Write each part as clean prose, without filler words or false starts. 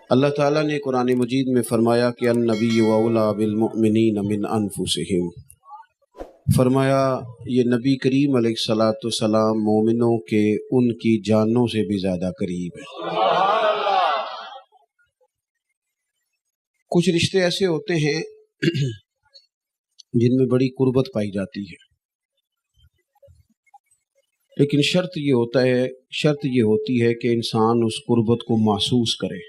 اللہ تعالیٰ نے قرآن مجید میں فرمایا کہ النبی اولی بالمؤمنین من انفسہم، فرمایا یہ نبی کریم علیہ الصلاۃ والسلام مومنوں کے ان کی جانوں سے بھی زیادہ قریب ہے۔ کچھ رشتے ایسے ہوتے ہیں جن میں بڑی قربت پائی جاتی ہے، لیکن شرط یہ ہوتی ہے کہ انسان اس قربت کو محسوس کرے۔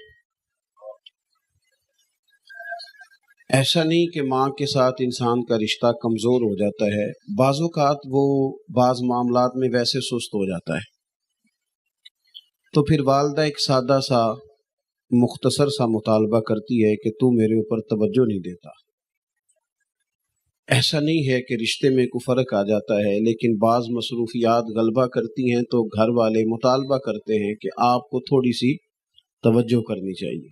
ایسا نہیں کہ ماں کے ساتھ انسان کا رشتہ کمزور ہو جاتا ہے، بعض اوقات وہ بعض معاملات میں ویسے سست ہو جاتا ہے، تو پھر والدہ ایک سادہ سا مختصر سا مطالبہ کرتی ہے کہ تو میرے اوپر توجہ نہیں دیتا۔ ایسا نہیں ہے کہ رشتے میں کوئی فرق آ جاتا ہے، لیکن بعض مصروفیات غلبہ کرتی ہیں تو گھر والے مطالبہ کرتے ہیں کہ آپ کو تھوڑی سی توجہ کرنی چاہیے۔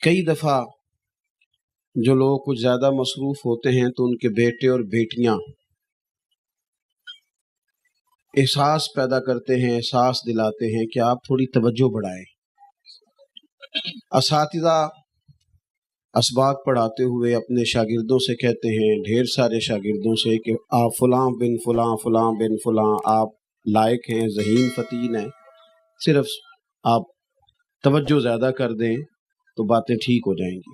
کئی دفعہ جو لوگ کچھ زیادہ مصروف ہوتے ہیں تو ان کے بیٹے اور بیٹیاں احساس پیدا کرتے ہیں، احساس دلاتے ہیں کہ آپ تھوڑی توجہ بڑھائیں۔ اساتذہ اسباق پڑھاتے ہوئے اپنے شاگردوں سے کہتے ہیں، ڈھیر سارے شاگردوں سے، کہ آپ فلاں بن فلاں فلاں بن فلاں آپ لائق ہیں، ذہین فتین ہیں، صرف آپ توجہ زیادہ کر دیں تو باتیں ٹھیک ہو جائیں گی۔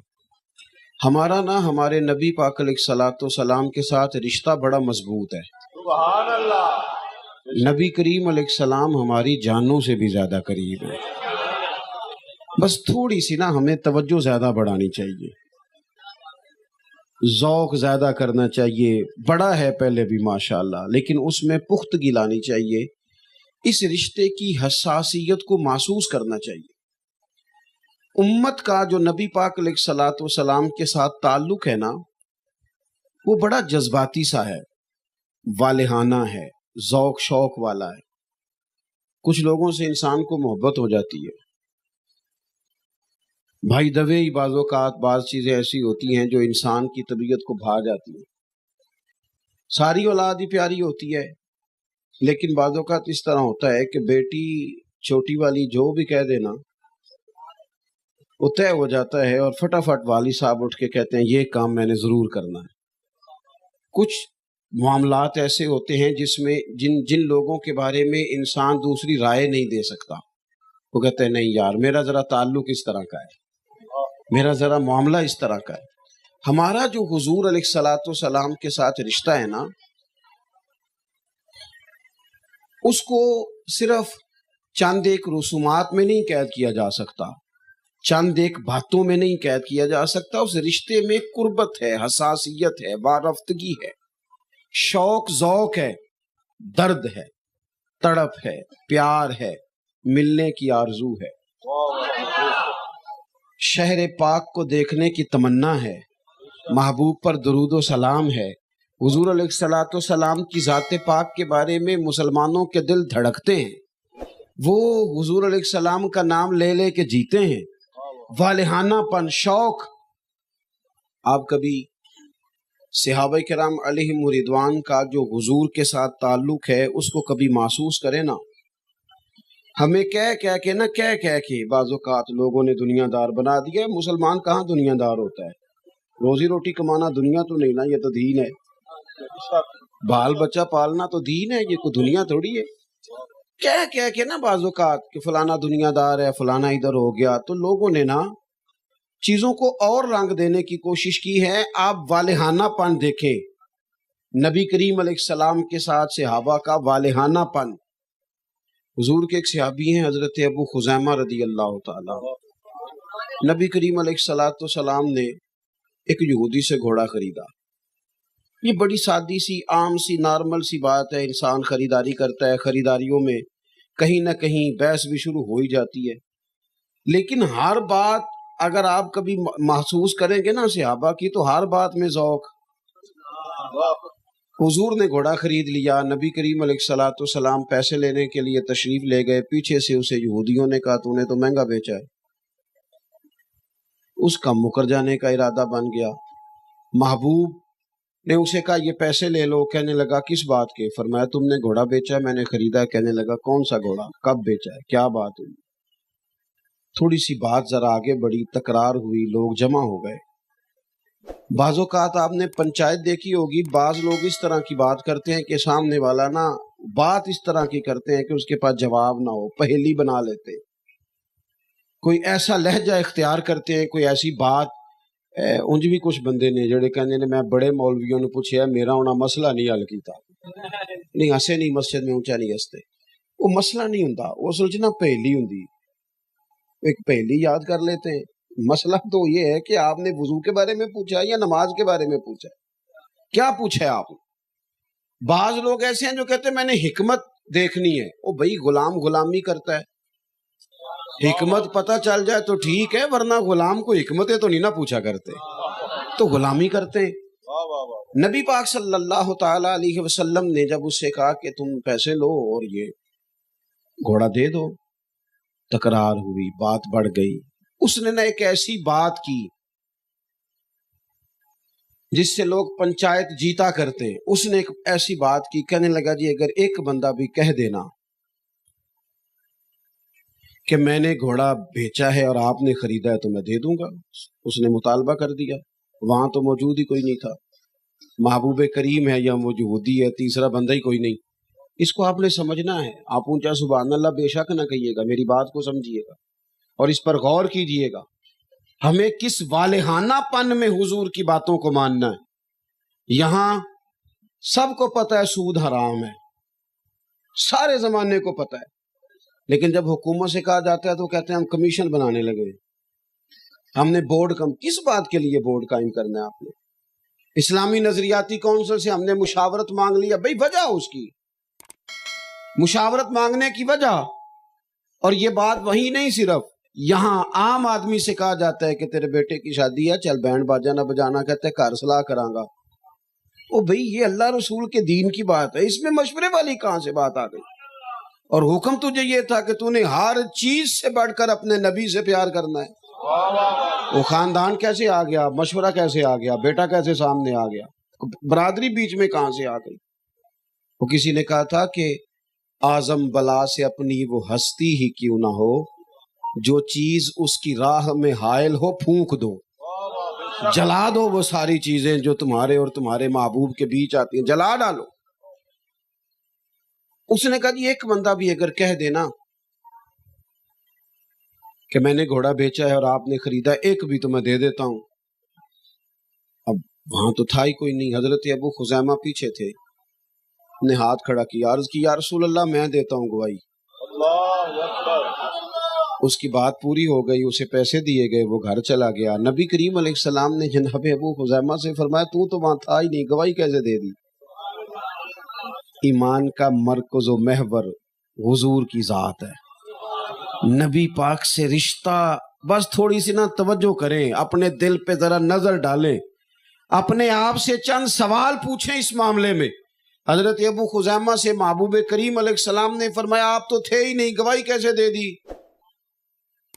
ہمارے نبی پاک علیہ الصلوۃ والسلام کے ساتھ رشتہ بڑا مضبوط ہے۔ سبحان اللہ۔ نبی کریم علیہ السلام ہماری جانوں سے بھی زیادہ قریب ہے، بس تھوڑی سی ہمیں توجہ زیادہ بڑھانی چاہیے، ذوق زیادہ کرنا چاہیے۔ بڑا ہے پہلے بھی ماشاءاللہ، لیکن اس میں پختگی لانی چاہیے، اس رشتے کی حساسیت کو محسوس کرنا چاہیے۔ امت کا جو نبی پاک علیہ الصلوۃ والسلام کے ساتھ تعلق ہے وہ بڑا جذباتی سا ہے، والہانہ ہے، ذوق شوق والا ہے۔ کچھ لوگوں سے انسان کو محبت ہو جاتی ہے، بھائی دوے ہی بعض اوقات بعض چیزیں ایسی ہوتی ہیں جو انسان کی طبیعت کو بھا جاتی ہیں۔ ساری اولاد ہی پیاری ہوتی ہے، لیکن بعض اوقات اس طرح ہوتا ہے کہ بیٹی چھوٹی والی جو بھی کہہ دینا وہ طے ہو جاتا ہے، اور فٹافٹ والد صاحب اٹھ کے کہتے ہیں یہ کام میں نے ضرور کرنا ہے۔ کچھ معاملات ایسے ہوتے ہیں جس میں جن لوگوں کے بارے میں انسان دوسری رائے نہیں دے سکتا، وہ کہتے ہیں نہیں یار میرا ذرا تعلق اس طرح کا ہے، میرا ذرا معاملہ اس طرح کا ہے۔ ہمارا جو حضور علیہ الصلوۃ والسلام کے ساتھ رشتہ ہے اس کو صرف چند ایک رسومات میں نہیں قید کیا جا سکتا، چند ایک باتوں میں نہیں قید کیا جا سکتا۔ اس رشتے میں قربت ہے، حساسیت ہے، وارفتگی ہے، شوق ذوق ہے، درد ہے، تڑپ ہے، پیار ہے، ملنے کی آرزو ہے، شہر پاک کو دیکھنے کی تمنا ہے، محبوب پر درود و سلام ہے۔ حضور علیہ الصلوۃ والسلام کی ذات پاک کے بارے میں مسلمانوں کے دل دھڑکتے ہیں، وہ حضور علیہ السلام کا نام لے لے کے جیتے ہیں۔ والہانہ پن، شوق۔ آپ کبھی صحابہ کرام علیہم رضوان کا جو حضور کے ساتھ تعلق ہے اس کو کبھی محسوس کریں ہمیں کہہ کے بعض اوقات لوگوں نے دنیا دار بنا دیا ہے۔ مسلمان کہاں دنیا دار ہوتا ہے؟ روزی روٹی کمانا دنیا تو نہیں یہ تو دین ہے، بال بچہ پالنا تو دین ہے، یہ کوئی دنیا تھوڑی ہے۔ کہہ کے بعض اوقات کہ فلانا دنیا دار ہے، فلانا ادھر ہو گیا، تو لوگوں نے چیزوں کو اور رنگ دینے کی کوشش کی ہے۔ آپ والہانہ پن دیکھیں، نبی کریم علیہ السلام کے ساتھ صحابہ کا والہانہ پن۔ حضور کے ایک صحابی ہیں حضرت ابو خزیمہ رضی اللہ تعالیٰ، نبی کریم علیہ الصلوۃ والسلام نے ایک یہودی سے گھوڑا خریدا۔ یہ بڑی سادی سی عام سی نارمل سی بات ہے، انسان خریداری کرتا ہے، خریداریوں میں کہیں نہ کہیں بحث بھی شروع ہو ہی جاتی ہے، لیکن ہر بات اگر آپ کبھی محسوس کریں گے صحابہ کی، تو ہر بات میں ذوق۔ حضور نے گھوڑا خرید لیا، نبی کریم علیہ الصلوۃ والسلام پیسے لینے کے لیے تشریف لے گئے، پیچھے سے اسے یہودیوں نے کہا تو نے تو مہنگا بیچا ہے، اس کا مکر جانے کا ارادہ بن گیا۔ محبوب نے اسے کہا یہ پیسے لے لو، کہنے لگا کس بات کے؟ فرمایا تم نے گھوڑا بیچا ہے، میں نے خریدا ہے۔ کہنے لگا کون سا گھوڑا، کب بیچا ہے، کیا بات ہوئی؟ تھوڑی سی بات ذرا آگے بڑھی، تکرار ہوئی، لوگ جمع ہو گئے۔ بعض اوقات آپ نے پنچایت دیکھی ہوگی، بعض لوگ اس طرح کی بات کرتے ہیں کہ سامنے والا نا بات اس طرح کی کرتے ہیں کہ اس کے پاس جواب نہ ہو، پہیلی بنا لیتے ہیں، کوئی ایسا لہجہ اختیار کرتے ہیں، کوئی ایسی بات۔ انج بھی کچھ بندے نے جڑے کہنے نے میں بڑے مولویوں نے پوچھا میرا ہونا مسئلہ نہیں حل کیتا، نہیں ہسے نہیں مسجد میں اونچا نہیں ہستے، وہ مسئلہ نہیں ہوندا، وہ سلجھنا پہیلی ہوندی، ایک پہیلی یاد کر لیتے ہیں۔ مسئلہ تو یہ ہے کہ آپ نے وضو کے بارے میں پوچھا یا نماز کے بارے میں پوچھا، کیا پوچھا ہے آپ نے؟ بعض لوگ ایسے ہیں جو کہتے ہیں میں نے حکمت دیکھنی ہے، او بھائی غلام غلامی کرتا ہے، حکمت پتہ چل جائے تو ٹھیک ہے، ورنہ غلام کو حکمتیں تو نہیں نہ پوچھا کرتے، تو غلامی کرتے ہیں۔ نبی پاک صلی اللہ تعالی علیہ وسلم نے جب اس سے کہا کہ تم پیسے لو اور یہ گھوڑا دے دو، تکرار ہوئی، بات بڑھ گئی، اس نے نہ ایک ایسی بات کی جس سے لوگ پنچایت جیتا کرتے ہیں، اس نے ایک ایسی بات کی، کہنے لگا جی اگر ایک بندہ بھی کہہ دینا کہ میں نے گھوڑا بیچا ہے اور آپ نے خریدا ہے تو میں دے دوں گا۔ اس نے مطالبہ کر دیا، وہاں تو موجود ہی کوئی نہیں تھا، محبوب کریم ہے یا موجودی ہے، تیسرا بندہ ہی کوئی نہیں۔ اس کو آپ نے سمجھنا ہے، آپ اونچا سبحان اللہ بے شک نہ کہیے گا، میری بات کو سمجھیے گا اور اس پر غور کیجئے گا۔ ہمیں کس والہانہ پن میں حضور کی باتوں کو ماننا ہے۔ یہاں سب کو پتہ ہے سود حرام ہے، سارے زمانے کو پتہ ہے، لیکن جب حکومت سے کہا جاتا ہے تو کہتے ہیں ہم کمیشن بنانے لگے، ہم نے بورڈ کس بات کے لیے بورڈ قائم کرنا ہے؟ آپ نے اسلامی نظریاتی کونسل سے ہم نے مشاورت مانگ لیا، بھئی وجہ اس کی مشاورت مانگنے کی وجہ، اور یہ بات وہی نہیں، صرف یہاں عام آدمی سے کہا جاتا ہے کہ تیرے بیٹے کی شادی ہے، چل بینڈ باجا نہ بجانا، کہتے ہیں گھر صلاح کراں گا۔ او بھئی یہ اللہ رسول کے دین کی بات ہے، اس میں مشورے والی کہاں سے بات آ گئی؟ اور حکم تجھے یہ تھا کہ تو نے ہر چیز سے بڑھ کر اپنے نبی سے پیار کرنا ہے۔ وہ خاندان کیسے آ گیا، مشورہ کیسے آ گیا، بیٹا کیسے سامنے آ گیا، برادری بیچ میں کہاں سے آ گئی؟ وہ کسی نے کہا تھا کہ اعظم بلا سے اپنی وہ ہستی ہی کیوں نہ ہو، جو چیز اس کی راہ میں حائل ہو پھونک دو، جلا دو وہ ساری چیزیں جو تمہارے اور تمہارے محبوب کے بیچ آتی ہیں، جلا ڈالو۔ اس نے کہا جی ایک بندہ بھی اگر کہہ دینا کہ میں نے گھوڑا بیچا ہے اور آپ نے خریدا، ایک بھی تو میں دے دیتا ہوں۔ اب وہاں تو تھا ہی کوئی نہیں، حضرت ابو خزیمہ پیچھے تھے، نے ہاتھ کھڑا کیا، عرض کی یا رسول اللہ میں دیتا ہوں گواہی۔ اس کی بات پوری ہو گئی، اسے پیسے دیے گئے، وہ گھر چلا گیا۔ نبی کریم علیہ السلام نے جناب ابو خزیمہ سے فرمایا تو وہاں تھا ہی نہیں، گواہی کیسے دے دی؟ ایمان کا مرکز و محور حضور کی ذات ہے، نبی پاک سے رشتہ، بس تھوڑی سی نا توجہ کریں، اپنے دل پہ ذرا نظر ڈالیں، اپنے آپ سے چند سوال پوچھیں اس معاملے میں۔ حضرت ابو خزیمہ سے محبوب کریم علیہ السلام نے فرمایا آپ تو تھے ہی نہیں، گواہی کیسے دے دی؟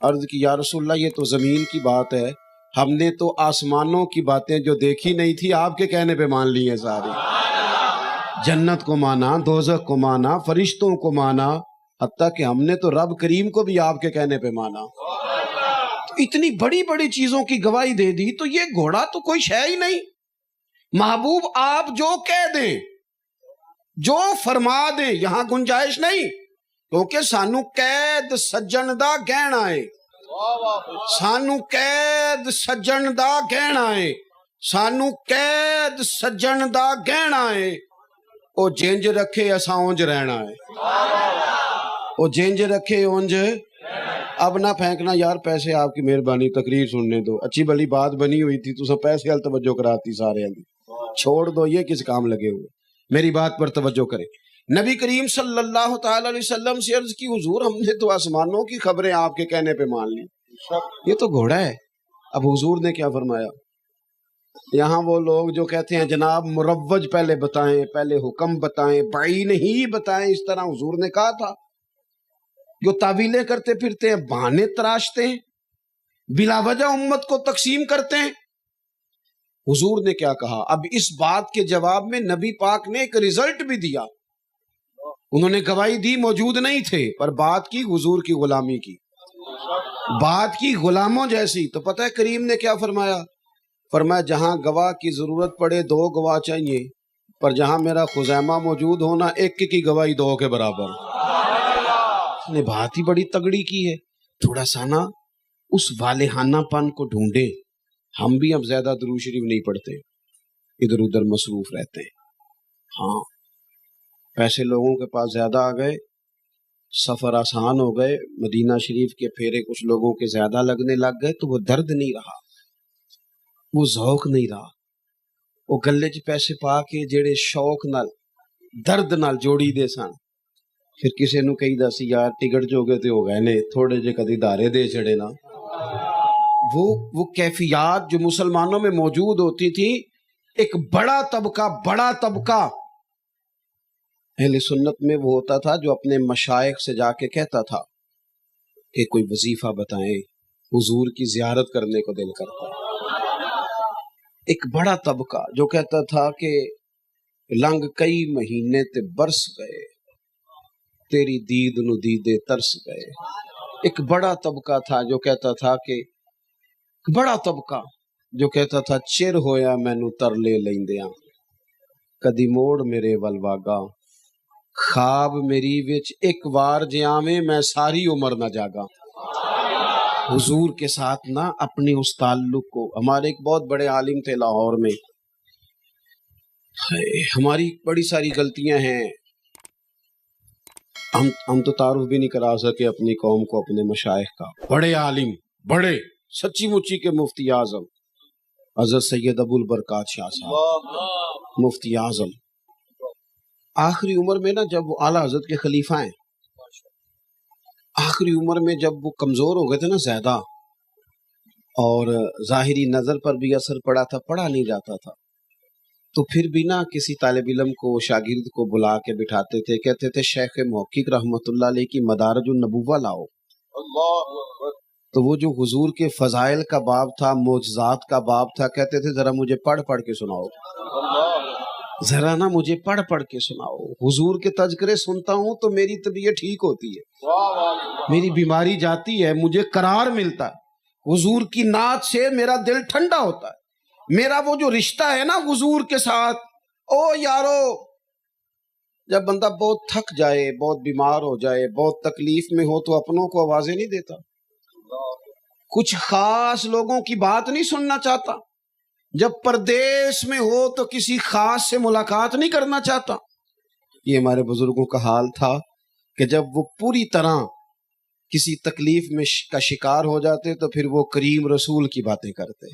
عرض کی یا رسول اللہ یہ تو زمین کی بات ہے، ہم نے تو آسمانوں کی باتیں جو دیکھی نہیں تھی آپ کے کہنے پہ مان لی ہیں ساری، جنت کو مانا، دوزخ کو مانا، فرشتوں کو مانا، حتیٰ کہ ہم نے تو رب کریم کو بھی آپ کے کہنے پہ مانا۔ تو اتنی بڑی بڑی چیزوں کی گواہی دے دی، تو یہ گھوڑا تو کوئی شے ہی نہیں، محبوب آپ جو کہہ دیں، جو فرما دیں، یہاں گنجائش نہیں، کیونکہ سانو قید سجن دا گہنا ہے، سانو قید سجن دا گہنا ہے، سانو قید سجن دا گہنا ہے، او جنج رکھے اساں اونج رہنا ہے، او جنج رکھے اونج۔ اب نہ پھینکنا یار، پیسے آپ کی مہربانی، تقریر سننے دو، اچھی بلی بات بنی ہوئی تھی تو سب پیسے ہل توجہ کراتی سارے ہیں، چھوڑ دو یہ کس کام لگے ہوئے، میری بات پر توجہ کریں۔ نبی کریم صلی اللہ تعالی علیہ وسلم سے عرض کی حضور ہم نے تو آسمانوں کی خبریں آپ کے کہنے پہ مان لی، یہ تو گھوڑا ہے۔ اب حضور نے کیا فرمایا؟ یہاں وہ لوگ جو کہتے ہیں جناب مروج پہلے بتائیں، پہلے حکم بتائیں، بعین ہی بتائیں، اس طرح حضور نے کہا تھا، جو تعویلیں کرتے پھرتے ہیں، بہانے تراشتے ہیں، بلا وجہ امت کو تقسیم کرتے ہیں۔ حضور نے کیا کہا؟ اب اس بات کے جواب میں نبی پاک نے ایک رزلٹ بھی دیا، انہوں نے گواہی دی، موجود نہیں تھے، پر بات کی حضور کی غلامی کی۔ بات کی غلاموں جیسی. تو پتہ ہے کریم نے کیا فرمایا؟ فرمایا جہاں گواہ کی ضرورت پڑے 2 گواہ چاہیے، پر جہاں میرا خزیمہ موجود ہونا 1 کی گواہی 2 کے برابر. اس نے بات ہی بڑی تگڑی کی ہے. تھوڑا سا نا اس والہانہ پن کو ڈھونڈے. ہم بھی اب زیادہ درود شریف نہیں پڑھتے، ادھر ادھر مصروف رہتے ہیں. ہاں پیسے لوگوں کے پاس زیادہ آ گئے، سفر آسان ہو گئے، مدینہ شریف کے پھیرے کچھ لوگوں کے زیادہ لگنے لگ گئے، تو وہ درد نہیں رہا، وہ ذوق نہیں رہا. وہ گلے چ پیسے پا کے جڑے شوق نال درد نال جوڑی دے سن، پھر کسی نو کہی دا سی یار ٹکٹ جو گئے تے ہو گئے نے، تھوڑے جے کدی دارے دے چڑے نا. وہ کیفیات جو مسلمانوں میں موجود ہوتی تھی. ایک بڑا طبقہ اہل سنت میں وہ ہوتا تھا جو اپنے مشائخ سے جا کے کہتا تھا کہ کوئی وظیفہ بتائیں، حضور کی زیارت کرنے کو دل کرتا ہے. ایک بڑا طبقہ جو کہتا تھا کہ لنگ کئی مہینے تے برس گئے، تیری دید نو دیدے ترس گئے. ایک بڑا طبقہ تھا جو کہتا تھا کہ چر ہویا مینو ترلے لیندیاں، کدی موڑ میرے ول واگا، خواب میری وچ ایک وار جے آویں میں ساری عمر نہ جاگا. حضور کے ساتھ نا اپنے اس تعلق کو. ہمارے ایک بہت بڑے عالم تھے لاہور میں، ہماری بڑی ساری غلطیاں ہیں، ہم تو تعارف بھی نہیں کرا سکے اپنی قوم کو اپنے مشائخ کا. بڑے عالم، بڑے سچی مچی کے مفتی اعظم حضرت سید ابو البرکات شاہ صاحب، مفتی اعظم. آخری عمر میں نا جب وہ اعلیٰ حضرت کے خلیفہ ہیں، آخری عمر میں جب وہ کمزور ہو گئے تھے نا زیادہ، اور ظاہری نظر پر بھی اثر پڑا تھا، پڑھا نہیں جاتا تھا، تو پھر بھی نا کسی طالب علم کو، شاگرد کو بلا کے بٹھاتے تھے، کہتے تھے شیخ محقق رحمت اللہ علیہ کی مدارج النبوہ لاؤ. تو وہ جو حضور کے فضائل کا باب تھا، معجزات کا باب تھا، کہتے تھے ذرا مجھے پڑھ کے سناؤ، ذرا نا مجھے پڑھ کے سناؤ. حضور کے تذکرے سنتا ہوں تو میری طبیعت ٹھیک ہوتی ہے، میری بیماری جاتی ہے، مجھے قرار ملتا ہے. حضور کی نعت سے میرا دل ٹھنڈا ہوتا ہے. میرا وہ جو رشتہ ہے نا حضور کے ساتھ، او یارو، جب بندہ بہت تھک جائے، بہت بیمار ہو جائے، بہت تکلیف میں ہو، تو اپنوں کو آوازیں نہیں دیتا، کچھ خاص لوگوں کی بات نہیں سننا چاہتا. جب پردیس میں ہو تو کسی خاص سے ملاقات نہیں کرنا چاہتا. یہ ہمارے بزرگوں کا حال تھا کہ جب وہ پوری طرح کسی تکلیف میں کا شکار ہو جاتے تو پھر وہ کریم رسول کی باتیں کرتے،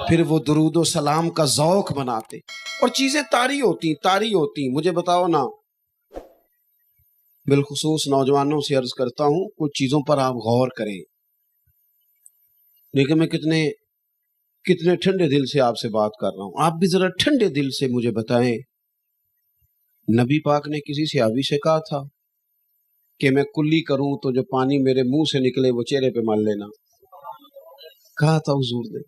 پھر وہ درود و سلام کا ذوق بناتے، اور چیزیں طاری ہوتی. مجھے بتاؤ نا، بالخصوص نوجوانوں سے عرض کرتا ہوں، کچھ چیزوں پر آپ غور کریں. لیکن میں کتنے ٹھنڈے دل سے آپ سے بات کر رہا ہوں. آپ بھی ذرا ٹھنڈے دل سے مجھے بتائیں، نبی پاک نے کسی صحابی سے کہا تھا کہ میں کلی کروں تو جو پانی میرے منہ سے نکلے وہ چہرے پہ مل لینا؟ کہا تھا حضور نے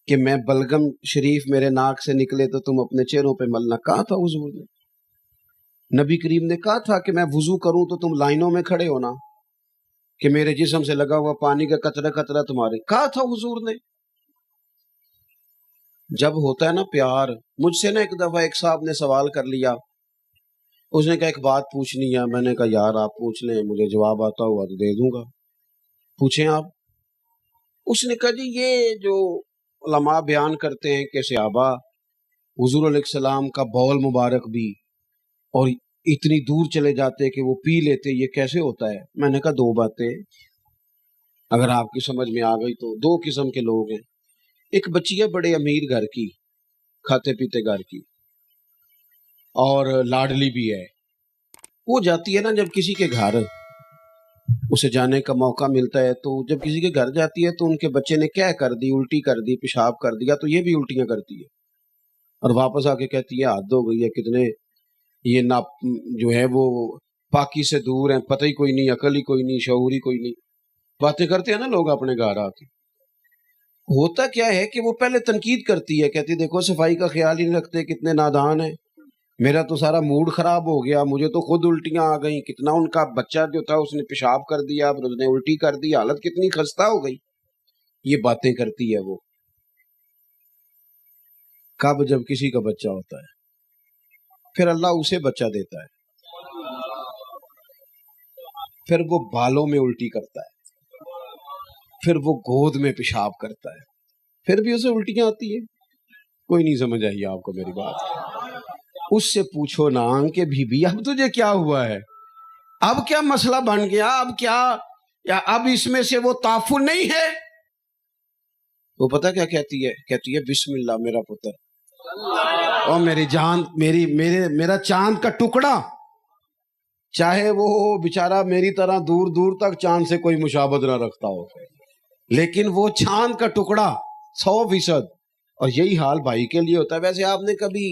کہ میں بلغم شریف میرے ناک سے نکلے تو تم اپنے چہروں پہ ملنا؟ کہا تھا حضور نے. نبی کریم نے کہا تھا کہ میں وضو کروں تو تم لائنوں میں کھڑے ہونا، کہ میرے جسم سے لگا ہوا پانی کا قطرہ قطرہ تمہارے. کہا تھا حضور نے. جب ہوتا ہے نا پیار. مجھ سے نا ایک دفعہ ایک صاحب نے سوال کر لیا، اس نے کہا ایک بات پوچھنی ہے. میں نے کہا یار آپ پوچھ لیں، مجھے جواب آتا ہوا تو دے دوں گا، پوچھیں آپ. اس نے کہا جی یہ جو علماء بیان کرتے ہیں کہ صحابہ حضور علیہ السلام کا بول مبارک بھی اور اتنی دور چلے جاتے کہ وہ پی لیتے، یہ کیسے ہوتا ہے؟ میں نے کہا 2 باتیں اگر آپ کی سمجھ میں آ گئی تو. 2 قسم کے لوگ ہیں. ایک بچی ہے بڑے امیر گھر کی، کھاتے پیتے گھر کی، اور لاڈلی بھی ہے. وہ جاتی ہے نا جب کسی کے گھر، اسے جانے کا موقع ملتا ہے، تو جب کسی کے گھر جاتی ہے تو ان کے بچے نے کیا کر دی، الٹی کر دی، پیشاب کر دیا، تو یہ بھی الٹیاں کرتی ہے، اور واپس آ کے کہتی ہے حد ہو گئی ہے، کتنے یہ نا جو ہے وہ پاکی سے دور ہیں، پتہ ہی کوئی نہیں، عقل ہی کوئی نہیں، شعور ہی کوئی نہیں. باتیں کرتے ہیں نا لوگ اپنے گھر آ کے. ہوتا کیا ہے کہ وہ پہلے تنقید کرتی ہے، کہتی دیکھو صفائی کا خیال ہی نہیں رکھتے، کتنے نادان ہیں. میرا تو سارا موڈ خراب ہو گیا، مجھے تو خود الٹیاں آ گئیں، کتنا ان کا بچہ جو تھا اس نے پیشاب کر دیا، پھر اس نے الٹی کر دی، حالت کتنی خستہ ہو گئی. یہ باتیں کرتی ہے وہ. کب؟ جب کسی کا بچہ ہوتا ہے پھر اللہ اسے بچہ دیتا ہے، پھر وہ بالوں میں الٹی کرتا ہے، پھر وہ گود میں پیشاب کرتا ہے، پھر بھی اسے الٹیاں آتی ہے. کوئی نہیں سمجھ آئی آپ کو میری بات؟ اس سے پوچھو نا کہ بی بی اب تجھے کیا ہوا ہے، اب کیا مسئلہ بن گیا، اب کیا، یا اب اس میں سے وہ تعفن نہیں ہے؟ وہ پتہ کیا کہتی ہے؟ کہتی ہے بسم اللہ میرا پتر، اور میری جان، میرا چاند کا ٹکڑا، چاہے وہ بیچارہ میری طرح دور دور تک چاند سے کوئی مشابہت نہ رکھتا ہو، لیکن وہ چاند کا ٹکڑا 100%. اور یہی حال بھائی کے لیے ہوتا ہے. ویسے آپ نے کبھی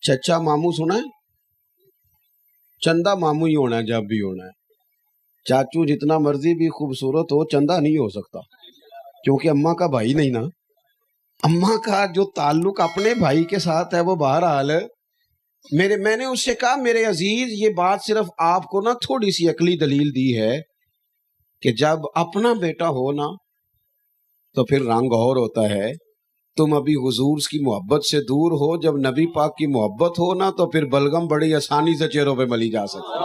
چچا ماموں سنا ہے؟ چندہ ماموں ہی ہونا ہے جب بھی ہونا ہے. چاچو جتنا مرضی بھی خوبصورت ہو، چندہ نہیں ہو سکتا، کیونکہ اماں کا بھائی نہیں نا. اماں کا جو تعلق اپنے بھائی کے ساتھ ہے وہ بہرحال. میں نے اس سے کہا میرے عزیز یہ بات صرف آپ کو نا تھوڑی سی عقلی دلیل دی ہے کہ جب اپنا بیٹا ہو نا تو پھر رنگ اور ہوتا ہے. تم ابھی حضور کی محبت سے دور ہو، جب نبی پاک کی محبت ہو نا تو پھر بلغم بڑی آسانی سے چہروں پہ ملی جا سکتی.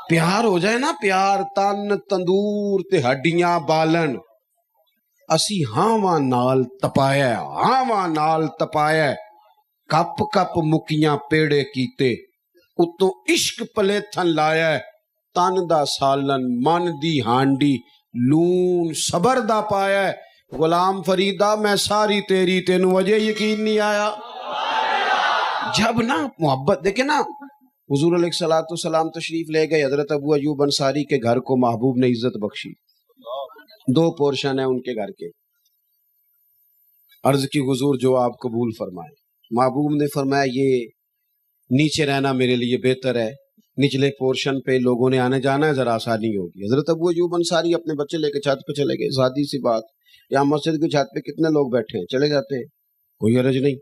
پیار ہو جائے نا، پیار، تن تندور تے ہڈیاں بالن، اسی ہاواں نال تپایا کپ کپ مکیاں پیڑے کیتے، اتوں عشق پلے تھن لایا، تن دا سالن من دی ہانڈی لون صبر دا پایا. غلام فریدہ میں ساری تیری تینوں وجہ یقین نہیں آیا. جب نا محبت دیکھیں نا، حضور علیہ الصلوۃ تشریف لے گئے، حضرت ابو ایوب انصاری کے گھر کو محبوب نے عزت بخشی. 2 پورشن ہیں ان کے گھر کے. عرض کی حضور جو آپ قبول فرمائیں. محبوب نے فرمایا یہ نیچے رہنا میرے لیے بہتر ہے، نچلے پورشن پہ لوگوں نے آنے جانا ہے، ذرا آسانی ہوگی. حضرت ابو ایوب انصاری اپنے بچے لے کے چھت پہ چلے گئے. سادی سی بات، یہاں مسجد کی چھت پہ کتنے لوگ بیٹھے ہیں، چلے جاتے ہیں، کوئی حرج نہیں.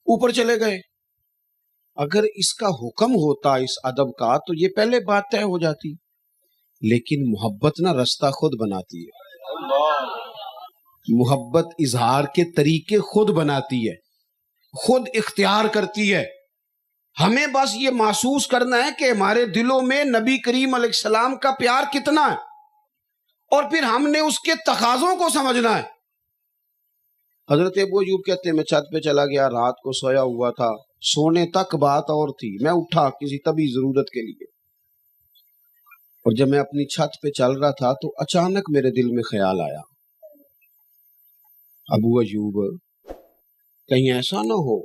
اوپر چلے گئے. اگر اس کا حکم ہوتا اس ادب کا تو یہ پہلے بات طے ہو جاتی، لیکن محبت نہ رستہ خود بناتی ہے. محبت اظہار کے طریقے خود بناتی ہے، خود اختیار کرتی ہے. ہمیں بس یہ محسوس کرنا ہے کہ ہمارے دلوں میں نبی کریم علیہ السلام کا پیار کتنا ہے، اور پھر ہم نے اس کے تقاضوں کو سمجھنا ہے. حضرت ابو ایوب کہتے ہیں میں چھت پہ چلا گیا، رات کو سویا ہوا تھا، سونے تک بات اور تھی، میں اٹھا کسی طبی ضرورت کے لیے، اور جب میں اپنی چھت پہ چل رہا تھا تو اچانک میرے دل میں خیال آیا، ابو ایوب کہیں ایسا نہ ہو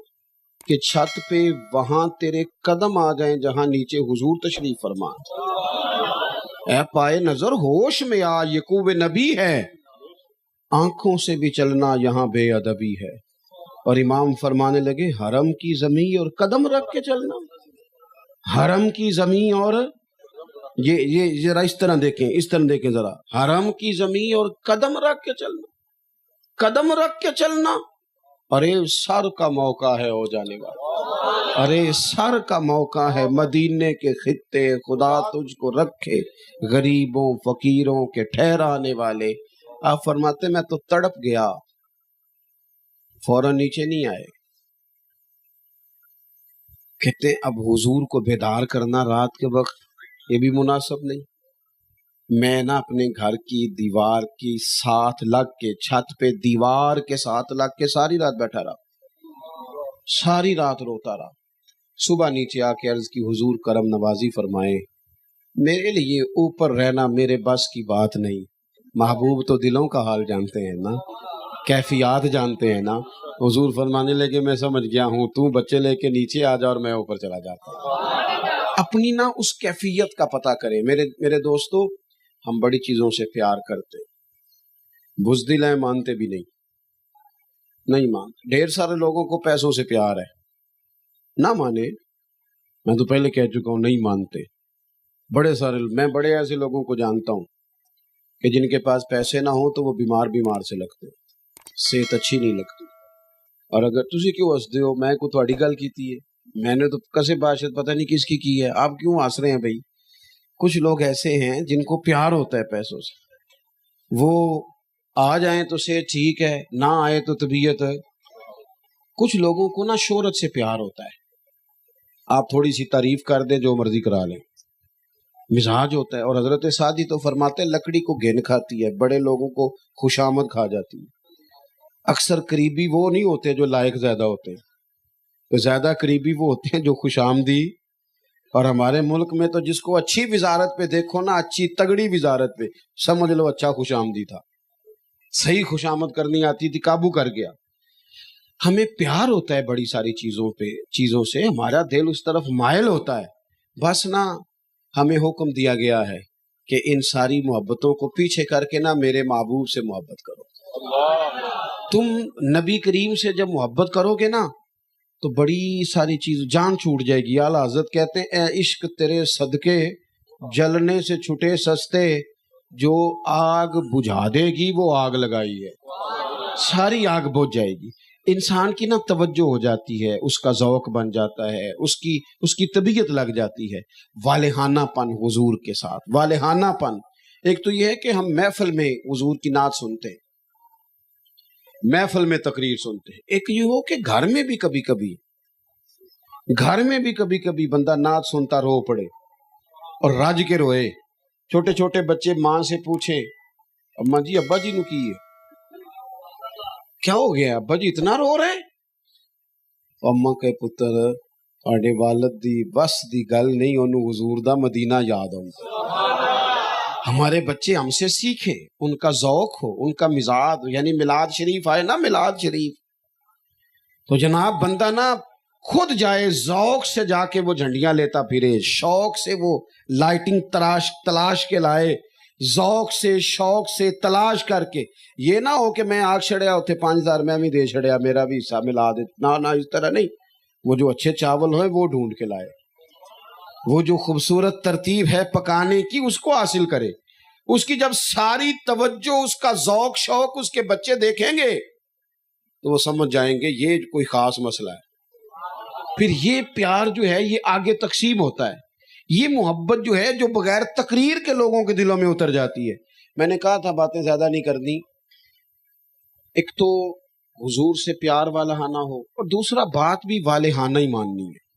کہ چھت پہ وہاں تیرے قدم آ جائیں جہاں نیچے حضور تشریف فرما. اے پائے نظر ہوش میں آ، یہ قوت نبی ہے، آنکھوں سے بھی چلنا یہاں بے ادبی ہے. اور امام فرمانے لگے حرم کی زمین اور قدم رکھ کے چلنا. حرم کی زمین اور یہ ذرا اس طرح دیکھیں ذرا، حرم کی زمین اور قدم رکھ کے چلنا، قدم رکھ کے چلنا. ارے سر کا موقع ہے ہو جانے والا، ارے سر کا موقع ہے. مدینے کے خطے خدا تجھ کو رکھے، غریبوں فقیروں کے ٹھہرانے والے. آپ فرماتے میں تو تڑپ گیا، فوراً نیچے نہیں آئے. کہتے اب حضور کو بیدار کرنا رات کے وقت یہ بھی مناسب نہیں. میں نا اپنے گھر کی دیوار کی ساتھ لگ کے، چھت پہ دیوار کے ساتھ لگ کے ساری رات بیٹھا رہا، ساری رات روتا رہا. صبح نیچے آ کے عرض کی حضور کرم نوازی فرمائے، میرے لیے اوپر رہنا میرے بس کی بات نہیں. محبوب تو دلوں کا حال جانتے ہیں نا، کیفیات جانتے ہیں نا. حضور فرمانے لگے میں سمجھ گیا ہوں، تو بچے لے کے نیچے آ جا اور میں اوپر چلا جاتا ہوں. اپنی نا اس کیفیت کا پتہ کریں. میرے دوستو، ہم بڑی چیزوں سے پیار کرتے، بزدل ہیں، مانتے بھی نہیں مانتے. ڈھیر سارے لوگوں کو پیسوں سے پیار ہے، نہ مانے، میں تو پہلے کہہ چکا ہوں نہیں مانتے. میں بڑے ایسے لوگوں کو جانتا ہوں کہ جن کے پاس پیسے نہ ہوں تو وہ بیمار سے لگتے، صحت اچھی نہیں لگتی. اور اگر تسی کیوں ہسدے ہو، میں کو تہاڈی گل کیتی ہے، میں نے تو کسے باشد پتہ نہیں کس کی ہے، آپ کیوں ہنس رہے ہیں بھائی؟ کچھ لوگ ایسے ہیں جن کو پیار ہوتا ہے پیسوں سے، وہ آ جائیں تو سے ٹھیک ہے، نہ آئے تو طبیعت ہے۔ کچھ لوگوں کو نا شہرت سے پیار ہوتا ہے، آپ تھوڑی سی تعریف کر دیں جو مرضی کرا لیں، مزاج ہوتا ہے۔ اور حضرت سعدی تو فرماتے ہیں لکڑی کو گھن کھاتی ہے، بڑے لوگوں کو خوشامد کھا جاتی ہے۔ اکثر قریبی وہ نہیں ہوتے جو لائق زیادہ ہوتے ہیں، تو زیادہ قریبی وہ ہوتے ہیں جو خوش آمدی۔ اور ہمارے ملک میں تو جس کو اچھی وزارت پہ دیکھو نا، اچھی تگڑی وزارت پہ، سمجھ لو اچھا خوش آمدی تھا، صحیح خوش آمد کرنی آتی تھی، قابو کر گیا۔ ہمیں پیار ہوتا ہے بڑی ساری چیزوں سے، ہمارا دل اس طرف مائل ہوتا ہے، بس نا ہمیں حکم دیا گیا ہے کہ ان ساری محبتوں کو پیچھے کر کے نا میرے محبوب سے محبت کرو۔ تم نبی کریم سے جب محبت کرو گے نا تو بڑی ساری چیز جان چھوٹ جائے گی۔ اعلیٰ حضرت کہتے ہیں اے عشق تیرے صدقے جلنے سے چھٹے سستے، جو آگ بجھا دے گی وہ آگ لگائی ہے، ساری آگ بجھ جائے گی۔ انسان کی نا توجہ ہو جاتی ہے، اس کا ذوق بن جاتا ہے، اس کی طبیعت لگ جاتی ہے والہانہ پن حضور کے ساتھ۔ والہانہ پن ایک تو یہ ہے کہ ہم محفل میں حضور کی نعت سنتے ہیں، محفل میں تقریر سنتے ہیں، ایک یہ ہو کہ گھر میں بھی کبھی کبھی بندہ نعت سنتا رو پڑے اور رج کے روئے۔ چھوٹے چھوٹے بچے ماں سے پوچھیں اماں جی ابا جی نو کی ہے، کیا ہو گیا ابا جی اتنا رو رہے؟ اماں کہ پتر آڈے والد دی بس دی گل نہیں، انہوں حضور دا مدینہ یاد آؤں۔ ہمارے بچے ہم سے سیکھیں، ان کا ذوق ہو، ان کا مزاج، یعنی میلاد شریف آئے نا، میلاد شریف تو جناب بندہ نا خود جائے، ذوق سے جا کے وہ جھنڈیاں لیتا پھرے، شوق سے وہ لائٹنگ تلاش کے لائے، ذوق سے شوق سے تلاش کر کے۔ یہ نہ ہو کہ میں آگ چھڑیا ہوتے 5000 میں بھی دے چھڑیا، میرا بھی حصہ ملا دے، نہ اس طرح نہیں۔ وہ جو اچھے چاول ہوئے وہ ڈھونڈ کے لائے، وہ جو خوبصورت ترتیب ہے پکانے کی اس کو حاصل کرے۔ اس کی جب ساری توجہ، اس کا ذوق شوق اس کے بچے دیکھیں گے تو وہ سمجھ جائیں گے یہ کوئی خاص مسئلہ ہے۔ پھر یہ پیار جو ہے یہ آگے تقسیم ہوتا ہے، یہ محبت جو ہے جو بغیر تقریر کے لوگوں کے دلوں میں اتر جاتی ہے۔ میں نے کہا تھا باتیں زیادہ نہیں کرنی، ایک تو حضور سے پیار والہانہ ہو، اور دوسرا بات بھی والہانہ ہی ماننی ہے۔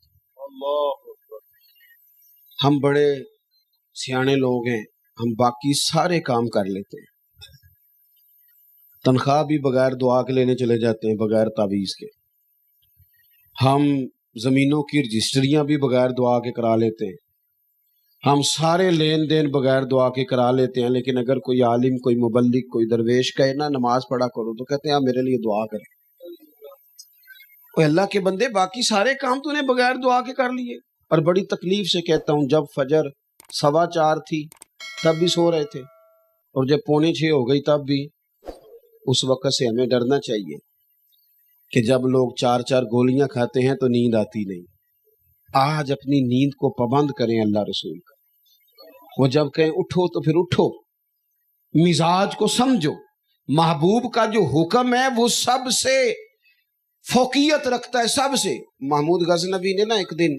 ہم بڑے سیانے لوگ ہیں، ہم باقی سارے کام کر لیتے ہیں، تنخواہ بھی بغیر دعا کے لینے چلے جاتے ہیں، بغیر تعویذ کے۔ ہم زمینوں کی رجسٹریاں بھی بغیر دعا کے کرا لیتے ہیں، ہم سارے لین دین بغیر دعا کے کرا لیتے ہیں، لیکن اگر کوئی عالم، کوئی مبلغ، کوئی درویش کہے نا نماز پڑھا کرو تو کہتے ہیں آپ میرے لیے دعا کریں۔ اللہ کے بندے باقی سارے کام تو نے بغیر دعا کے کر لیے۔ اور بڑی تکلیف سے کہتا ہوں، جب فجر 4:15 تھی تب بھی سو رہے تھے، اور جب 5:45 ہو گئی تب بھی۔ اس وقت سے ہمیں ڈرنا چاہیے کہ جب لوگ 4 گولیاں کھاتے ہیں تو نیند آتی نہیں۔ آج اپنی نیند کو پابند کریں اللہ رسول کا، وہ جب کہیں اٹھو تو پھر اٹھو، مزاج کو سمجھو۔ محبوب کا جو حکم ہے وہ سب سے فوقیت رکھتا ہے، سب سے۔ محمود غزنوی نے نا ایک دن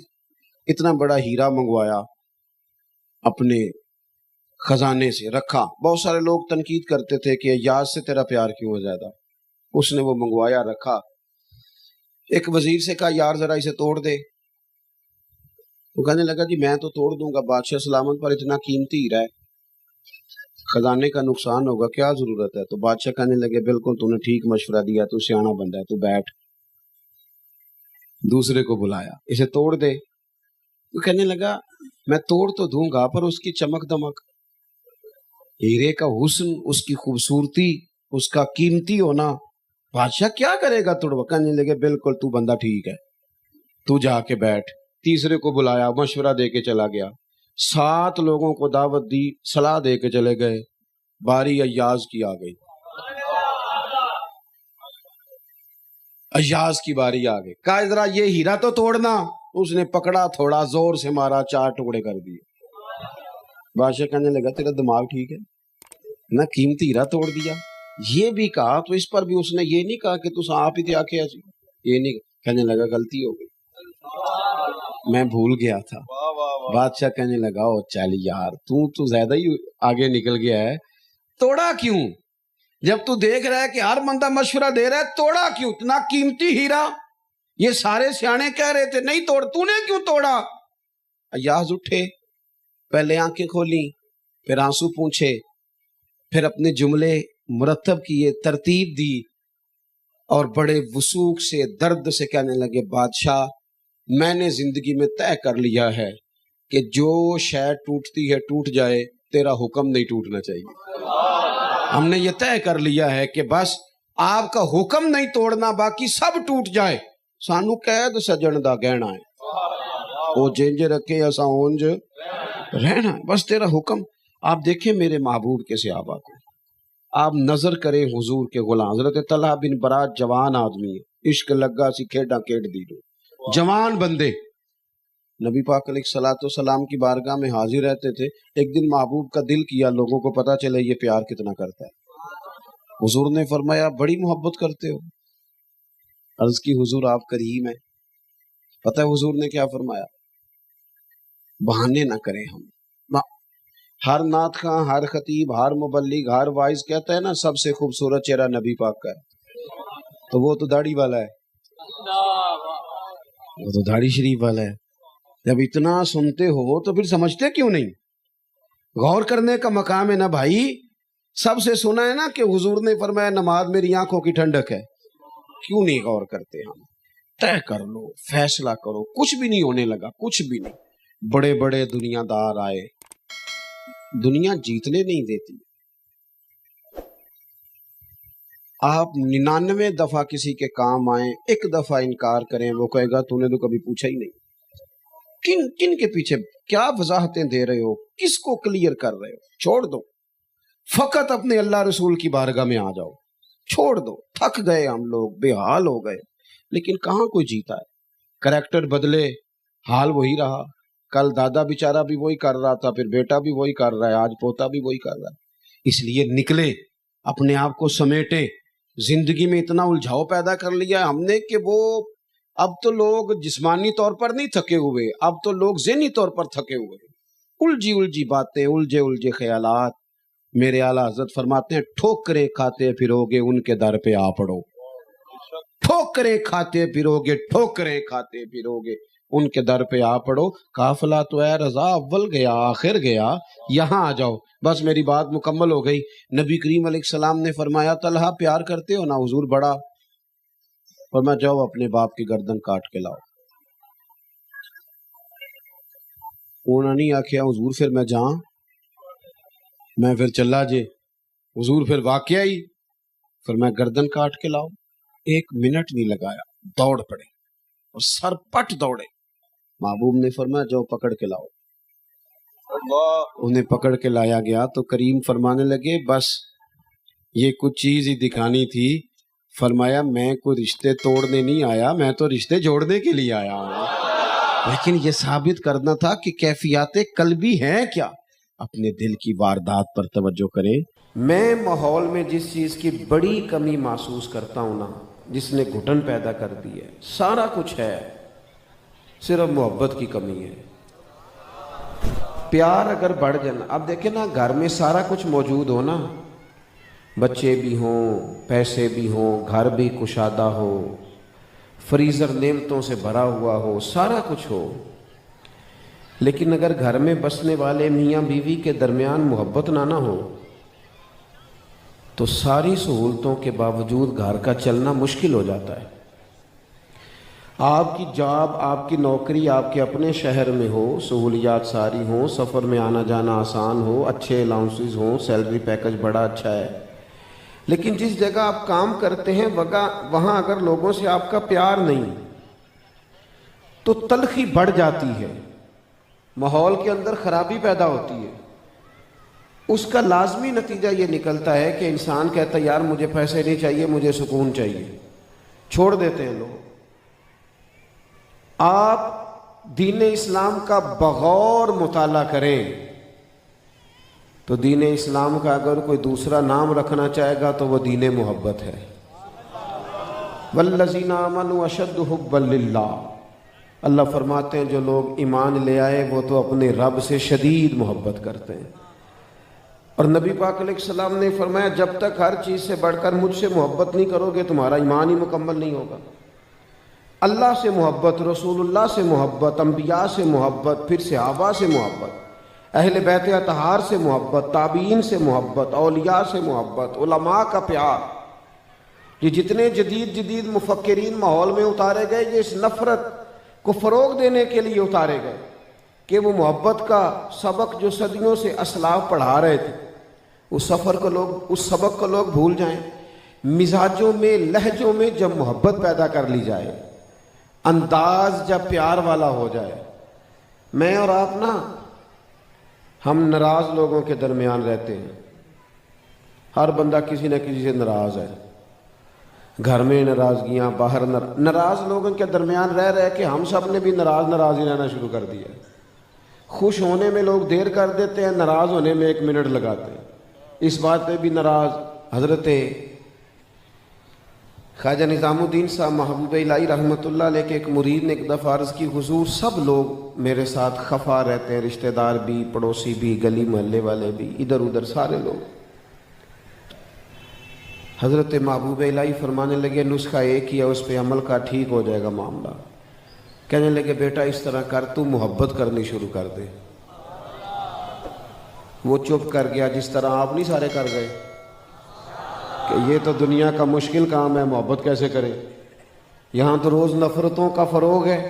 اتنا بڑا ہیرا منگوایا، اپنے خزانے سے رکھا۔ بہت سارے لوگ تنقید کرتے تھے کہ ایاز سے تیرا پیار کیوں ہے زیادہ، اس نے وہ منگوایا رکھا۔ ایک وزیر سے کہا یار ذرا اسے توڑ دے، وہ کہنے لگا جی میں تو توڑ دوں گا، بادشاہ سلامت پر اتنا قیمتی ہیرا ہے، خزانے کا نقصان ہوگا، کیا ضرورت ہے؟ تو بادشاہ کہنے لگے بالکل تو نے ٹھیک مشورہ دیا، تو سیانا بندہ ہے، تو بیٹھ۔ دوسرے کو بلایا، اسے توڑ دے۔ وہ کہنے لگا میں توڑ تو دوں گا پر اس کی چمک دمک، ہیرے کا حسن، اس کی خوبصورتی، اس کا قیمتی ہونا، بادشاہ کیا کرے گا توڑوا؟ کہنے لگے بالکل تو بندہ ٹھیک ہے، تو جا کے بیٹھ۔ تیسرے کو بلایا، مشورہ دے کے چلا گیا، 7 لوگوں کو دعوت دی، صلاح دے کے چلے گئے، باری ایاز کی آ گئی، ایاز کی باری آ گئی۔ کہا ذرا یہ ہیرا تو توڑنا، اس نے پکڑا، تھوڑا زور سے مارا، 4 ٹکڑے کر دیے۔ بادشاہ کہنے لگا تیرا دماغ ٹھیک ہے نہ، قیمتی ہیرا توڑ دیا۔ یہ بھی کہا تو اس پر بھی اس نے یہ نہیں کہا کہ تو آپ ہی تے آکھیا سی، یہ نہیں کہنے لگا غلطی ہو گئی، میں بھول گیا تھا۔ بادشاہ کہنے لگا او چل یار تو زیادہ ہی آگے نکل گیا ہے، توڑا کیوں؟ جب تو دیکھ رہا ہے کہ ہر بندہ مشورہ دے رہا ہے، توڑا کیوں؟ اتنا قیمتی ہیرا، یہ سارے سیانے کہہ رہے تھے نہیں توڑ، تو نے کیوں توڑا؟ ایاز اٹھے، پہلے آنکھیں کھولیں، پھر آنسو پونچھے، پھر اپنے جملے مرتب کیے، ترتیب دی، اور بڑے وثوق سے درد سے کہنے لگے بادشاہ میں نے زندگی میں طے کر لیا ہے کہ جو شے ٹوٹتی ہے ٹوٹ جائے، تیرا حکم نہیں ٹوٹنا چاہیے۔ ہم نے یہ طے کر لیا ہے کہ بس آپ کا حکم نہیں توڑنا، باقی سب ٹوٹ جائے، سانو قید سجن دا گہنا ہے، وہ جنج رکھے ایسا اونج رہنا ہے، بس تیرا حکم۔ آپ دیکھیں میرے محبوب کے صحابہ کو، آپ نظر کریں حضور کے غلام حضرت طلحہ بن برات جوان آدمی ہے، عشق لگا سی کھیڈا کھیڈ دی دو، جوان بندے نبی پاک علیہ الصلوۃ والسلام کی بارگاہ میں حاضر رہتے تھے۔ ایک دن محبوب کا دل کیا لوگوں کو پتا چلے یہ پیار کتنا کرتا ہے۔ حضور نے فرمایا بڑی محبت کرتے ہو؟ عرض کی حضور آپ کریم ہیں۔ پتہ ہے حضور نے کیا فرمایا؟ بہانے نہ کریں ہم۔ ہر نعت خواں، ہر خطیب، ہر مبلغ، ہر وائز کہتا ہے نا سب سے خوبصورت چہرہ نبی پاک کا ہے، تو وہ تو داڑھی والا ہے، وہ تو داڑھی شریف والا ہے۔ جب اتنا سنتے ہو تو پھر سمجھتے کیوں نہیں؟ غور کرنے کا مقام ہے نا بھائی۔ سب سے سنا ہے نا کہ حضور نے فرمایا نماز میری آنکھوں کی ٹھنڈک ہے، کیوں نہیں غور کرتے ہم؟ طے کر لو، فیصلہ کرو، کچھ بھی نہیں ہونے لگا، کچھ بھی نہیں۔ بڑے بڑے دنیا دار آئے، دنیا جیتنے نہیں دیتی۔ آپ 99 دفعہ کسی کے کام آئیں، ایک دفعہ انکار کریں، وہ کہے گا تو نے تو کبھی پوچھا ہی نہیں۔ کن کے پیچھے کیا وضاحتیں دے رہے ہو؟ کس کو کلیئر کر رہے ہو؟ چھوڑ دو، فقط اپنے اللہ رسول کی بارگاہ میں آ جاؤ، چھوڑ دو۔ تھک گئے ہم لوگ، بے حال ہو گئے، لیکن کہاں کوئی جیتا ہے؟ کریکٹر بدلے، حال وہی رہا۔ کل دادا بیچارہ بھی وہی کر رہا تھا، پھر بیٹا بھی وہی کر رہا ہے، آج پوتا بھی وہی کر رہا ہے۔ اس لیے نکلے، اپنے آپ کو سمیٹے۔ زندگی میں اتنا الجھاؤ پیدا کر لیا ہے ہم نے کہ وہ اب تو لوگ جسمانی طور پر نہیں تھکے ہوئے، اب تو لوگ ذہنی طور پر تھکے ہوئے۔ الجھی باتیں، الجھے خیالات۔ میرے اعلیٰ حضرت فرماتے ہیں ٹھوکریں کھاتے پھرو گے ان کے در پہ آ پڑو، ٹھوکریں کھاتے پھرو گے، ٹھوکریں کھاتے پھرو گے ان کے در پہ آ پڑو۔ قافلہ تو اے رضا اول گیا آخر گیا، یہاں آ جاؤ۔ بس میری بات مکمل ہو گئی۔ نبی کریم علیہ السلام نے فرمایا طلحہ پیار کرتے ہو نا؟ حضور بڑا۔ فرمایا جاؤ اپنے باپ کی گردن کاٹ کے لاؤ۔ انہوں نے آخیا حضور پھر میں جاؤں، میں پھر چلا جے۔ حضور پھر واقعہ ہی فرمایا گردن کاٹ کے لاؤ۔ 1 منٹ نہیں لگایا، دوڑ پڑے اور سر پٹ دوڑے۔ محبوب نے فرمایا جاؤ پکڑ کے لاؤ۔ انہیں پکڑ کے لایا گیا تو کریم فرمانے لگے بس یہ کچھ چیز ہی دکھانی تھی۔ فرمایا میں کوئی رشتے توڑنے نہیں آیا، میں تو رشتے جوڑنے کے لیے آیا ہوں، لیکن یہ ثابت کرنا تھا کہ کیفیات قلبی ہیں کیا۔ اپنے دل کی واردات پر توجہ کریں۔ میں ماحول میں جس چیز کی بڑی کمی محسوس کرتا ہوں نا، جس نے گھٹن پیدا کر دی ہے، سارا کچھ ہے، صرف محبت کی کمی ہے۔ پیار اگر بڑھ جانا، اب دیکھیں نا گھر میں سارا کچھ موجود ہو نا، بچے بھی ہوں، پیسے بھی ہوں، گھر بھی کشادہ ہو، فریزر نعمتوں سے بھرا ہوا ہو، سارا کچھ ہو، لیکن اگر گھر میں بسنے والے میاں بیوی کے درمیان محبت نہ ہو تو ساری سہولتوں کے باوجود گھر کا چلنا مشکل ہو جاتا ہے۔ آپ کی جاب، آپ کی نوکری آپ کے اپنے شہر میں ہو، سہولیات ساری ہوں، سفر میں آنا جانا آسان ہو، اچھے الاؤنسز ہوں، سیلری پیکج بڑا اچھا ہے، لیکن جس جگہ آپ کام کرتے ہیں وہاں اگر لوگوں سے آپ کا پیار نہیں تو تلخی بڑھ جاتی ہے، ماحول کے اندر خرابی پیدا ہوتی ہے۔ اس کا لازمی نتیجہ یہ نکلتا ہے کہ انسان کہتا ہے یار مجھے پیسے نہیں چاہیے، مجھے سکون چاہیے، چھوڑ دیتے ہیں لوگ۔ آپ دین اسلام کا بغور مطالعہ کریں تو دین اسلام کا اگر کوئی دوسرا نام رکھنا چاہے گا تو وہ دین محبت ہے۔ والذین آمنوا اشد حبا للہ، اللہ فرماتے ہیں جو لوگ ایمان لے آئے وہ تو اپنے رب سے شدید محبت کرتے ہیں۔ اور نبی پاک علیہ السلام نے فرمایا جب تک ہر چیز سے بڑھ کر مجھ سے محبت نہیں کرو گے تمہارا ایمان ہی مکمل نہیں ہوگا۔ اللہ سے محبت، رسول اللہ سے محبت، انبیاء سے محبت، پھر صحابہ سے محبت، اہل بیت اطہار سے محبت، تابعین سے محبت، اولیاء سے محبت، علماء کا پیار، یہ جتنے جدید مفکرین ماحول میں اتارے گئے یہ اس نفرت کو فروغ دینے کے لیے اتارے گئے کہ وہ محبت کا سبق جو صدیوں سے اسلاف پڑھا رہے تھے اس سبق کو لوگ بھول جائیں۔ مزاجوں میں، لہجوں میں جب محبت پیدا کر لی جائے، انداز جب پیار والا ہو جائے۔ میں اور آپ نا، ہم ناراض لوگوں کے درمیان رہتے ہیں، ہر بندہ کسی نہ کسی سے ناراض ہے، گھر میں ناراضگیاں، باہر ناراض لوگوں کے درمیان رہ کے ہم سب نے بھی ناراض ہی رہنا شروع کر دیا۔ خوش ہونے میں لوگ دیر کر دیتے ہیں، ناراض ہونے میں 1 منٹ لگاتے ہیں۔ اس بات پہ بھی ناراض حضرت خواجہ نظام الدین صاحب محبوب الہی رحمۃ اللہ علیہ کے ایک مرید نے ایک دفعہ عرض کی، حضور سب لوگ میرے ساتھ خفا رہتے ہیں، رشتہ دار بھی، پڑوسی بھی، گلی محلے والے بھی، ادھر ادھر سارے لوگ۔ حضرت محبوب الہی فرمانے لگے نسخہ ایک ہی ہے، اس پہ عمل کا، ٹھیک ہو جائے گا معاملہ۔ کہنے لگے بیٹا اس طرح کر، تو محبت کرنی شروع کر دے۔ وہ چپ کر گیا، جس طرح آپ نہیں سارے کر گئے کہ یہ تو دنیا کا مشکل کام ہے، محبت کیسے کریں؟ یہاں تو روز نفرتوں کا فروغ ہے،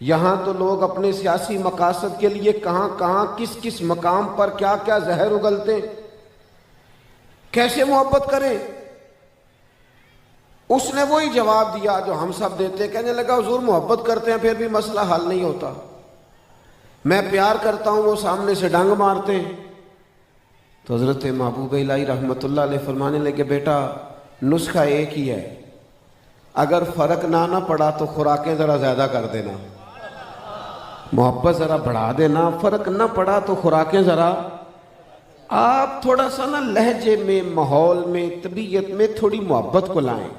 یہاں تو لوگ اپنے سیاسی مقاصد کے لیے کہاں کس مقام پر کیا زہر اگلتے ہیں، کیسے محبت کریں؟ اس نے وہی جواب دیا جو ہم سب دیتے، کہنے لگا حضور محبت کرتے ہیں پھر بھی مسئلہ حل نہیں ہوتا، میں پیار کرتا ہوں وہ سامنے سے ڈنگ مارتے ہیں۔ تو حضرت محبوب الہی رحمۃ اللہ علیہ فرمانے لگے بیٹا نسخہ ایک ہی ہے، اگر فرق نہ پڑا تو خوراکیں ذرا زیادہ کر دینا، محبت ذرا بڑھا دینا، فرق نہ پڑا تو خوراکیں ذرا، آپ تھوڑا سا نا لہجے میں، ماحول میں، طبیعت میں تھوڑی محبت کو لائیں،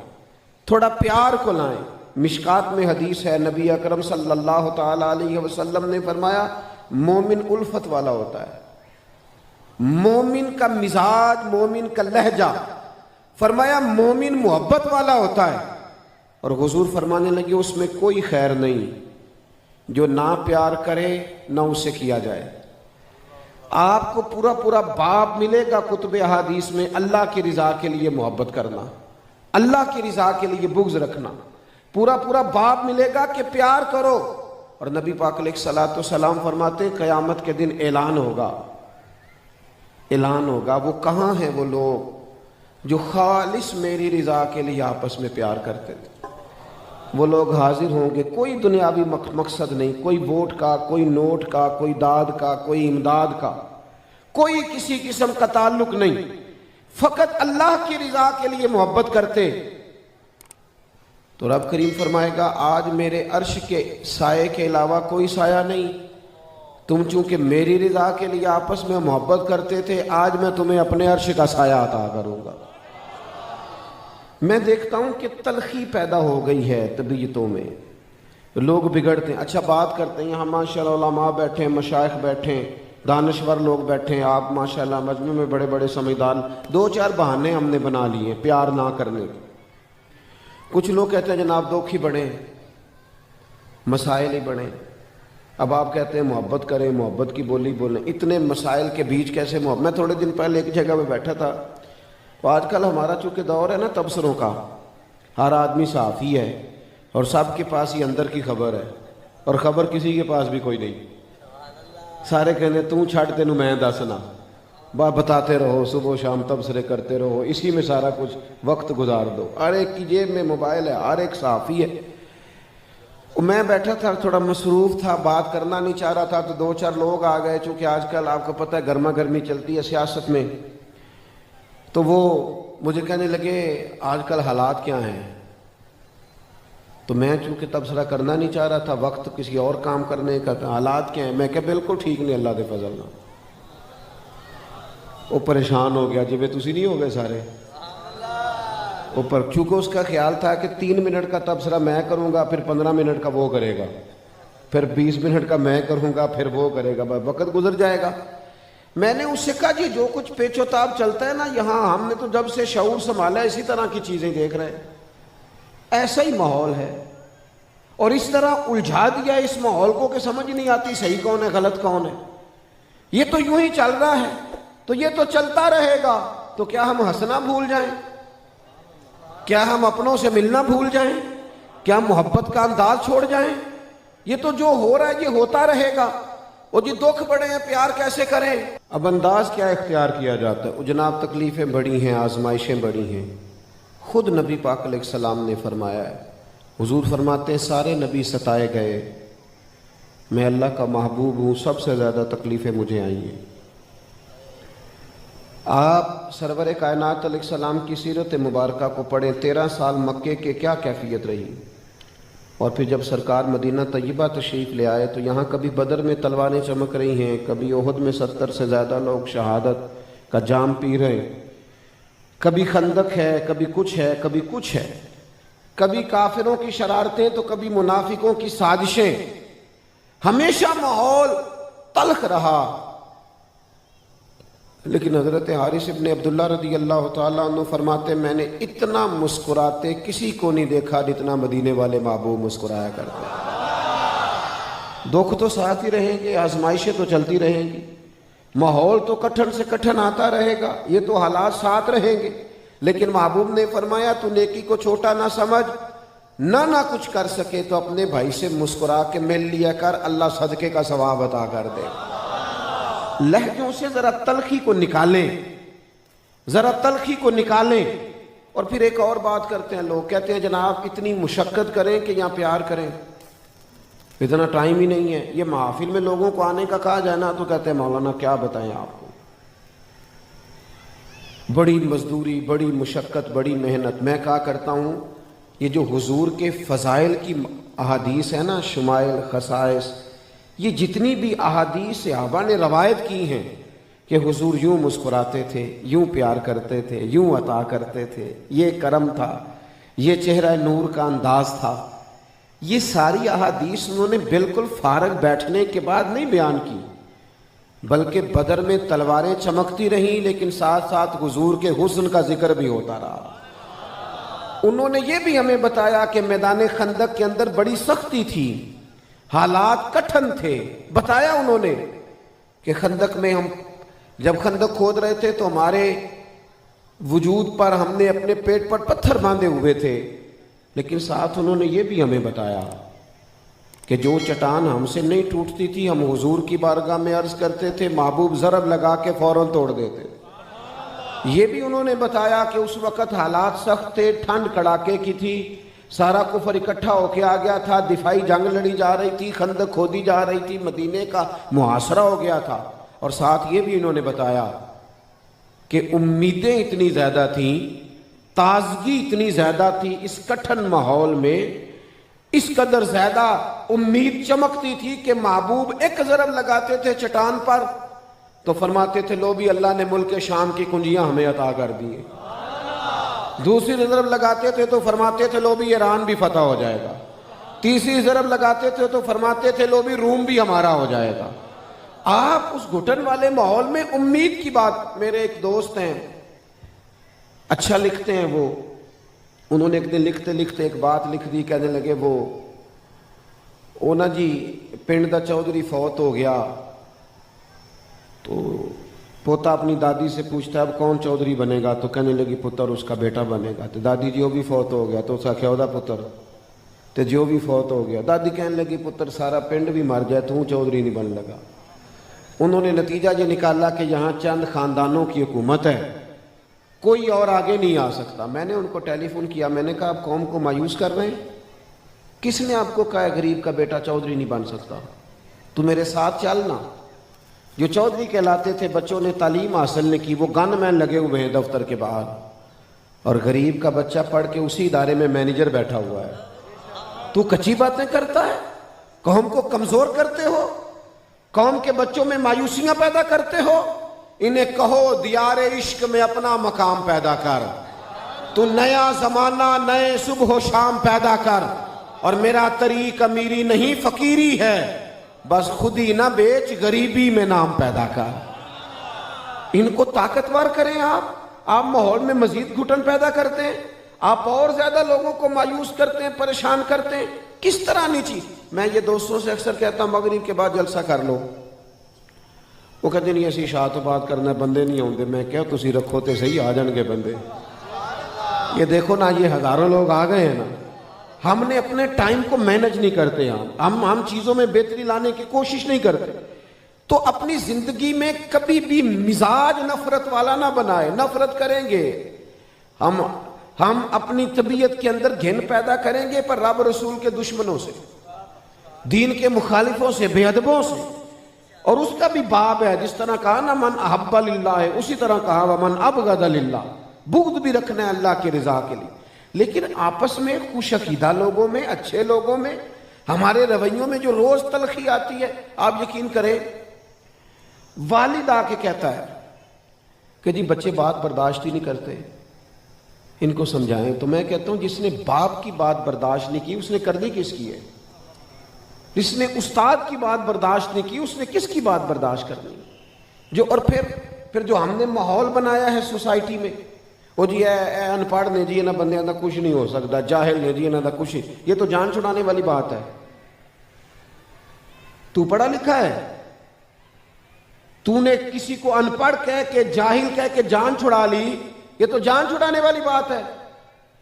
تھوڑا پیار کو لائیں۔ مشکات میں حدیث ہے، نبی اکرم صلی اللہ تعالی علیہ وسلم نے فرمایا مومن الفت والا ہوتا ہے، مومن کا مزاج، مومن کا لہجہ، فرمایا مومن محبت والا ہوتا ہے۔ اور حضور فرمانے لگے اس میں کوئی خیر نہیں جو نہ پیار کرے نہ اسے کیا جائے۔ آپ کو پورا باب ملے گا کتب احادیث میں، اللہ کی رضا کے لیے محبت کرنا، اللہ کی رضا کے لیے بغض رکھنا، پورا باب ملے گا کہ پیار کرو۔ اور نبی پاک علیہ الصلوۃ والسلام فرماتے ہیں قیامت کے دن اعلان ہوگا، وہ کہاں ہیں وہ لوگ جو خالص میری رضا کے لیے آپس میں پیار کرتے تھے؟ وہ لوگ حاضر ہوں گے، کوئی دنیاوی مقصد نہیں، کوئی ووٹ کا، کوئی نوٹ کا، کوئی داد کا، کوئی امداد کا، کوئی کسی قسم کا تعلق نہیں، فقط اللہ کی رضا کے لیے محبت کرتے۔ تو رب کریم فرمائے گا آج میرے عرش کے سائے کے علاوہ کوئی سایہ نہیں، تم چونکہ میری رضا کے لیے آپس میں محبت کرتے تھے، آج میں تمہیں اپنے عرش کا سایہ عطا کروں گا۔ میں دیکھتا ہوں کہ تلخی پیدا ہو گئی ہے طبیعتوں میں، لوگ بگڑتے ہیں۔ اچھا بات کرتے ہیں، یہاں ماشاءاللہ علماء بیٹھے ہیں، مشائخ بیٹھے ہیں، دانشور لوگ بیٹھے ہیں، آپ ماشاءاللہ مجمع میں بڑے بڑے سمجھدار، 2-4 بہانے ہم نے بنا لیے پیار نہ کرنے کے۔ کچھ لوگ کہتے ہیں جناب دکھ ہی بڑھے، مسائل ہی بڑھے، اب آپ کہتے ہیں محبت کریں، محبت کی بولی بولیں، اتنے مسائل کے بیچ کیسے محبت؟ میں تھوڑے دن پہلے ایک جگہ پہ بیٹھا تھا، تو آج کل ہمارا چونکہ دور ہے نا تبصروں کا، ہر آدمی صحافی ہے اور سب کے پاس ہی اندر کی خبر ہے، اور خبر کسی کے پاس بھی کوئی نہیں، سارے کہنے تو چھڑ تینوں میں دسنا، بتاتے رہو، صبح و شام تبصرے کرتے رہو، اسی میں سارا کچھ وقت گزار دو، ہر ایک کی جیب میں موبائل ہے، ہر ایک صحافی ہے۔ میں بیٹھا تھا، تھوڑا مصروف تھا، بات کرنا نہیں چاہ رہا تھا، تو 2-4 لوگ آ گئے، چونکہ آج کل آپ کو پتہ ہے گرما گرمی چلتی ہے سیاست میں، تو وہ مجھے کہنے لگے آج کل حالات کیا ہیں؟ تو میں چونکہ تبصرہ کرنا نہیں چاہ رہا تھا، وقت کسی اور کام کرنے کا تھا، حالات کیا ہیں؟ میں کہ بالکل ٹھیک نہیں، اللہ دے فضل نہ۔ وہ پریشان ہو گیا، جی تسی نہیں ہو گئے سارے؟ اوپر، چونکہ اس کا خیال تھا کہ 3 منٹ کا تبصرہ میں کروں گا، پھر 15 منٹ کا وہ کرے گا، پھر 20 منٹ کا میں کروں گا، پھر وہ کرے گا، وقت گزر جائے گا۔ میں نے اس سے کہا جی جو کچھ پیچ و تاب چلتا ہے نا یہاں، ہم نے تو جب سے شعور سنبھالا اسی طرح کی چیزیں دیکھ رہے ہیں، ایسا ہی ماحول ہے، اور اس طرح الجھا دیا اس ماحول کو کہ سمجھ نہیں آتی صحیح کون ہے غلط کون ہے۔ یہ تو یوں ہی چل رہا ہے، تو یہ تو چلتا رہے گا، تو کیا ہم ہنسنا بھول جائیں؟ کیا ہم اپنوں سے ملنا بھول جائیں؟ کیا محبت کا انداز چھوڑ جائیں؟ یہ تو جو ہو رہا ہے یہ ہوتا رہے گا، اور جی دکھ بڑے ہیں پیار کیسے کریں؟ اب انداز کیا اختیار کیا جاتا ہے؟ جناب تکلیفیں بڑی ہیں، آزمائشیں بڑی ہیں، خود نبی پاک علیہ السلام نے فرمایا ہے، حضور فرماتے ہیں سارے نبی ستائے گئے، میں اللہ کا محبوب ہوں، سب سے زیادہ تکلیفیں مجھے آئی ہیں۔ آپ سرور کائنات علیہ السلام کی سیرت مبارکہ کو پڑھیں، 13 سال مکے کے کیا کیفیت رہی، اور پھر جب سرکار مدینہ طیبہ تشریف لے آئے تو یہاں کبھی بدر میں تلواریں چمک رہی ہیں، کبھی احد میں 70 سے زیادہ لوگ شہادت کا جام پی رہے ہیں، کبھی خندق ہے، کبھی کچھ ہے، کبھی کچھ ہے، کبھی کافروں کی شرارتیں تو کبھی منافقوں کی سازشیں، ہمیشہ ماحول تلخ رہا۔ لیکن حضرت حارث ابن عبداللہ رضی اللہ تعالیٰ عنہ فرماتے میں نے اتنا مسکراتے کسی کو نہیں دیکھا جتنا مدینے والے محبوب مسکرایا کرتے۔ دکھ تو ساتھ ہی رہیں گے، آزمائشیں تو چلتی رہیں گی، ماحول تو کٹھن سے کٹھن آتا رہے گا، یہ تو حالات ساتھ رہیں گے، لیکن محبوب نے فرمایا تو نیکی کو چھوٹا نہ سمجھ، نہ کچھ کر سکے تو اپنے بھائی سے مسکرا کے مل لیا کر، اللہ صدقے کا ثواب عطا کر دے۔ لہجوں سے ذرا تلخی کو نکالیں، ذرا تلخی کو نکالیں۔ اور پھر ایک اور بات کرتے ہیں لوگ، کہتے ہیں جناب اتنی مشقت کریں کہ یہاں پیار کریں، اتنا ٹائم ہی نہیں ہے۔ یہ محافل میں لوگوں کو آنے کا کہا جائے نا تو کہتے ہیں مولانا کیا بتائیں آپ کو، بڑی مزدوری، بڑی مشقت، بڑی محنت۔ میں کہا کرتا ہوں یہ جو حضور کے فضائل کی احادیث ہے نا، شمائل، خصائص، یہ جتنی بھی احادیث صحابہ نے روایت کی ہیں کہ حضور یوں مسکراتے تھے، یوں پیار کرتے تھے، یوں عطا کرتے تھے، یہ کرم تھا، یہ چہرہ نور کا انداز تھا، یہ ساری احادیث انہوں نے بالکل فارغ بیٹھنے کے بعد نہیں بیان کی، بلکہ بدر میں تلواریں چمکتی رہیں لیکن ساتھ ساتھ حضور کے حسن کا ذکر بھی ہوتا رہا۔ انہوں نے یہ بھی ہمیں بتایا کہ میدان خندق کے اندر بڑی سختی تھی، حالات کٹھن تھے، بتایا انہوں نے کہ خندق میں ہم جب خندق کھود رہے تھے تو ہمارے وجود پر ہم نے اپنے پیٹ پر پتھر باندھے ہوئے تھے، لیکن ساتھ انہوں نے یہ بھی ہمیں بتایا کہ جو چٹان ہم سے نہیں ٹوٹتی تھی ہم حضور کی بارگاہ میں عرض کرتے تھے، محبوب ضرب لگا کے فوراً توڑ دیتے۔ یہ بھی انہوں نے بتایا کہ اس وقت حالات سخت تھے، ٹھنڈ کڑاکے کی تھی، سارا کفر اکٹھا ہو کے آ گیا تھا، دفاعی جنگ لڑی جا رہی تھی، خندق کھودی جا رہی تھی، مدینے کا محاصرہ ہو گیا تھا۔ اور ساتھ یہ بھی انہوں نے بتایا کہ امیدیں اتنی زیادہ تھیں، تازگی اتنی زیادہ تھی، اس کٹھن ماحول میں اس قدر زیادہ امید چمکتی تھی کہ محبوب ایک ضرب لگاتے تھے چٹان پر تو فرماتے تھے لو بھی اللہ نے ملک شام کی کنجیاں ہمیں عطا کر دی ہیں، دوسری ضرب لگاتے تھے تو فرماتے تھے لو بھی ایران بھی فتح ہو جائے گا، تیسری ضرب لگاتے تھے تو فرماتے تھے لو بھی روم بھی ہمارا ہو جائے گا۔ آپ اس گھٹن والے ماحول میں امید کی بات، میرے ایک دوست ہیں اچھا لکھتے ہیں، انہوں نے ایک دن لکھتے لکھتے ایک بات لکھ دی، کہنے لگے وہ نا جی پنڈ دا چودھری فوت ہو گیا تو پوتا اپنی دادی سے پوچھتا ہے اب کون چودھری بنے گا، تو کہنے لگی پتر اس کا بیٹا بنے گا، تو دادی جی وہ بھی فوت ہو گیا تو اس کا کھیودا پتر، تو جو بھی فوت ہو گیا، دادی کہنے لگی پتر سارا پنڈ بھی مر جائے تو چودھری نہیں بن لگا۔ انہوں نے نتیجہ یہ نکالا کہ یہاں چند خاندانوں کی حکومت ہے، کوئی اور آگے نہیں آ سکتا۔ میں نے ان کو ٹیلی فون کیا، میں نے کہا آپ قوم کو مایوس کر رہے ہیں، کس نے آپ کو کہا ہے غریب کا بیٹا چودھری نہیں بن سکتا؟ تو میرے ساتھ چلنا۔ جو چودھری کہلاتے تھے بچوں نے تعلیم حاصل نہیں کی، وہ گن مین لگے ہوئے ہیں دفتر کے باہر، اور غریب کا بچہ پڑھ کے اسی ادارے میں مینیجر بیٹھا ہوا ہے۔ تو کچی باتیں کرتا ہے، قوم کو کمزور کرتے ہو، قوم کے بچوں میں مایوسیاں پیدا کرتے ہو۔ انہیں کہو دیار عشق میں اپنا مقام پیدا کر، تو نیا زمانہ نئے صبح و شام پیدا کر، اور میرا طریق امیری نہیں فقیری ہے، بس خود ہی نہ بیچ غریبی میں نام پیدا کر۔ ان کو طاقتور کریں آپ ماحول میں مزید گھٹن پیدا کرتے ہیں، آپ اور زیادہ لوگوں کو مایوس کرتے ہیں، پریشان کرتے ہیں۔ کس طرح نیچی؟ میں یہ دوستوں سے اکثر کہتا ہوں مغرب کے بعد جلسہ کر لو، وہ کہتے نہیں اسی شاہ تو بات کرنا بندے نہیں ہوندے۔ میں کہا تسی رکھو تے صحیح آ جان گے بندے۔ یہ دیکھو نا، یہ ہزاروں لوگ آ گئے ہیں نا، ہم نے اپنے ٹائم کو مینج نہیں کرتے، ہم چیزوں میں بہتری لانے کی کوشش نہیں کرتے۔ تو اپنی زندگی میں کبھی بھی مزاج نفرت والا نہ بنائے۔ نفرت کریں گے ہم اپنی طبیعت کے اندر گھن پیدا کریں گے، پر رب رسول کے دشمنوں سے، دین کے مخالفوں سے، بے ادبوں سے۔ اور اس کا بھی باب ہے، جس طرح کہا نا من احب للہ، اسی طرح کہا ومن ابغض للہ، بغض بھی رکھنا ہے اللہ کی رضا کے لیے۔ لیکن آپس میں خوش عقیدہ لوگوں میں، اچھے لوگوں میں، ہمارے رویوں میں جو روز تلخی آتی ہے، آپ یقین کریں، والد آ کے کہتا ہے کہ جی بچے بات برداشت ہی نہیں کرتے، ان کو سمجھائیں۔ تو میں کہتا ہوں جس نے باپ کی بات برداشت نہیں کی اس نے کرنی کس کی ہے؟ جس نے استاد کی بات برداشت نہیں کی اس نے کس کی بات برداشت کرنی؟ جو اور پھر جو ہم نے ماحول بنایا ہے سوسائٹی میں، وہ جی اے ان پڑھ نے جی نہ بندے دا کچھ نہیں ہو سکتا، جاہل نے جی نہ دا کچھ، یہ تو جان چھڑانے والی بات ہے۔ تو پڑھا لکھا ہے، تو نے کسی کو ان پڑھ کہہ کے، جاہل کہہ کے جان چھڑا لی، یہ تو جان چھڑانے والی بات ہے۔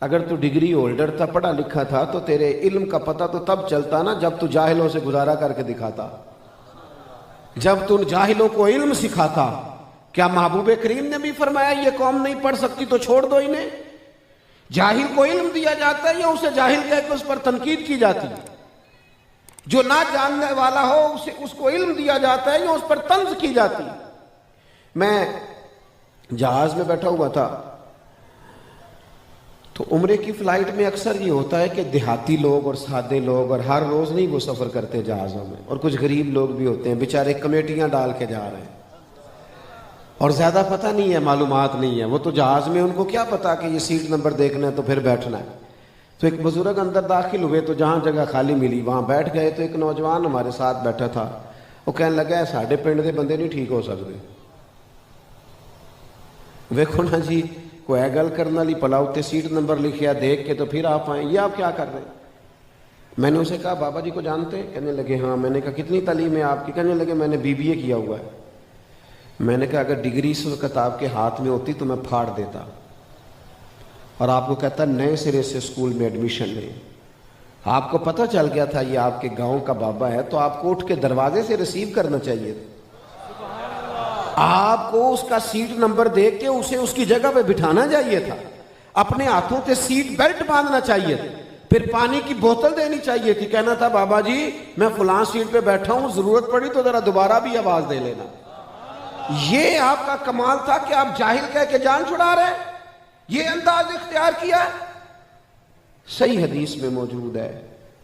اگر تو ڈگری ہولڈر تھا، پڑھا لکھا تھا، تو تیرے علم کا پتہ تو تب چلتا نا جب تو جاہلوں سے گزارا کر کے دکھاتا، جب تو جاہلوں کو علم سکھاتا۔ کیا محبوب کریم نے بھی فرمایا یہ قوم نہیں پڑھ سکتی تو چھوڑ دو انہیں؟ جاہل کو علم دیا جاتا ہے یا اسے جاہل کہہ کے اس پر تنقید کی جاتی ہے؟ جو نہ جاننے والا ہو اس کو علم دیا جاتا ہے یا اس پر طنز کی جاتی ہے؟ میں جہاز میں بیٹھا ہوا تھا تو عمرے کی فلائٹ میں اکثر یہ ہوتا ہے کہ دیہاتی لوگ اور سادے لوگ، اور ہر روز نہیں وہ سفر کرتے جہازوں میں، اور کچھ غریب لوگ بھی ہوتے ہیں بیچارے کمیٹیاں ڈال کے جا رہے ہیں اور زیادہ پتہ نہیں ہے، معلومات نہیں ہے، وہ تو جہاز میں ان کو کیا پتا کہ یہ سیٹ نمبر دیکھنا ہے تو پھر بیٹھنا ہے۔ تو ایک بزرگ اندر داخل ہوئے تو جہاں جگہ خالی ملی وہاں بیٹھ گئے، تو ایک نوجوان ہمارے ساتھ بیٹھا تھا، وہ کہنے لگا ساڈے پنڈ دے بندے نہیں ٹھیک ہو سکتے۔ ویکھو نا جی، کوئی گل کرنے والی پلا اتنے سیٹ نمبر لکھیا دیکھ کے تو پھر آپ آئیں، یہ آپ کیا کر رہے ہیں؟ میں نے اسے کہا بابا جی کو جانتے ہیں؟ کہنے لگے ہاں۔ میں نے کہا کتنی تعلیم ہے آپ کی؟ کہنے لگے میں نے BBA کیا ہوا ہے۔ میں نے کہا اگر ڈگری اس وقت آپ کے ہاتھ میں ہوتی تو میں پھاڑ دیتا، اور آپ کو کہتا نئے سرے سے اسکول میں ایڈمیشن لیں۔ آپ کو پتہ چل گیا تھا یہ آپ کے گاؤں کا بابا ہے تو آپ کو اٹھ کے دروازے سے ریسیو کرنا چاہیے تھا، آپ کو اس کا سیٹ نمبر دیکھ کے اسے اس کی جگہ پہ بٹھانا چاہیے تھا، اپنے ہاتھوں سے سیٹ بیلٹ باندھنا چاہیے تھا، پھر پانی کی بوتل دینی چاہیے تھی، کہنا تھا بابا جی میں فلاں سیٹ پہ بیٹھا ہوں، ضرورت پڑی تو ذرا دوبارہ بھی آواز دے لینا۔ یہ آپ کا کمال تھا کہ آپ جاہل کہہ کے جان چھڑا رہے، یہ انداز اختیار کیا۔ صحیح حدیث میں موجود ہے،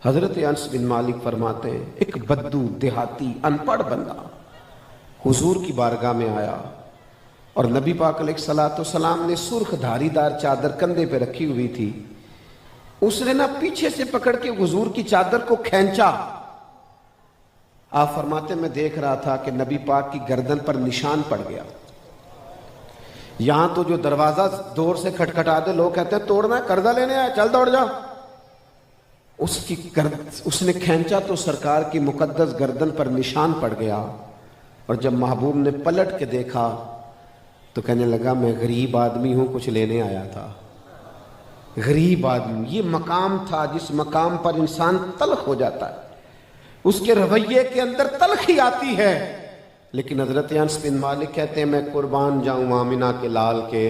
حضرت انس بن مالک فرماتے ہیں ایک بدو دیہاتی ان پڑھ بندہ حضور کی بارگاہ میں آیا، اور نبی پاک علیہ الصلوۃ والسلام نے سرخ دھاری دار چادر کندھے پہ رکھی ہوئی تھی، اس نے نا پیچھے سے پکڑ کے حضور کی چادر کو کھینچا۔ آپ فرماتے میں دیکھ رہا تھا کہ نبی پاک کی گردن پر نشان پڑ گیا۔ یہاں تو جو دروازہ دور سے کھٹکھٹا دے لوگ کہتے ہیں توڑنا ہے، قرضہ لینے آیا، چل دوڑ جا۔ اس نے کھینچا تو سرکار کی مقدس گردن پر نشان پڑ گیا، اور جب محبوب نے پلٹ کے دیکھا تو کہنے لگا میں غریب آدمی ہوں، کچھ لینے آیا تھا۔ غریب آدمی، یہ مقام تھا جس مقام پر انسان تلخ ہو جاتا ہے، اس کے رویے کے اندر تلخی آتی ہے۔ لیکن حضرت انس بن مالک کہتے ہیں میں قربان جاؤں آمنہ کے لال کے،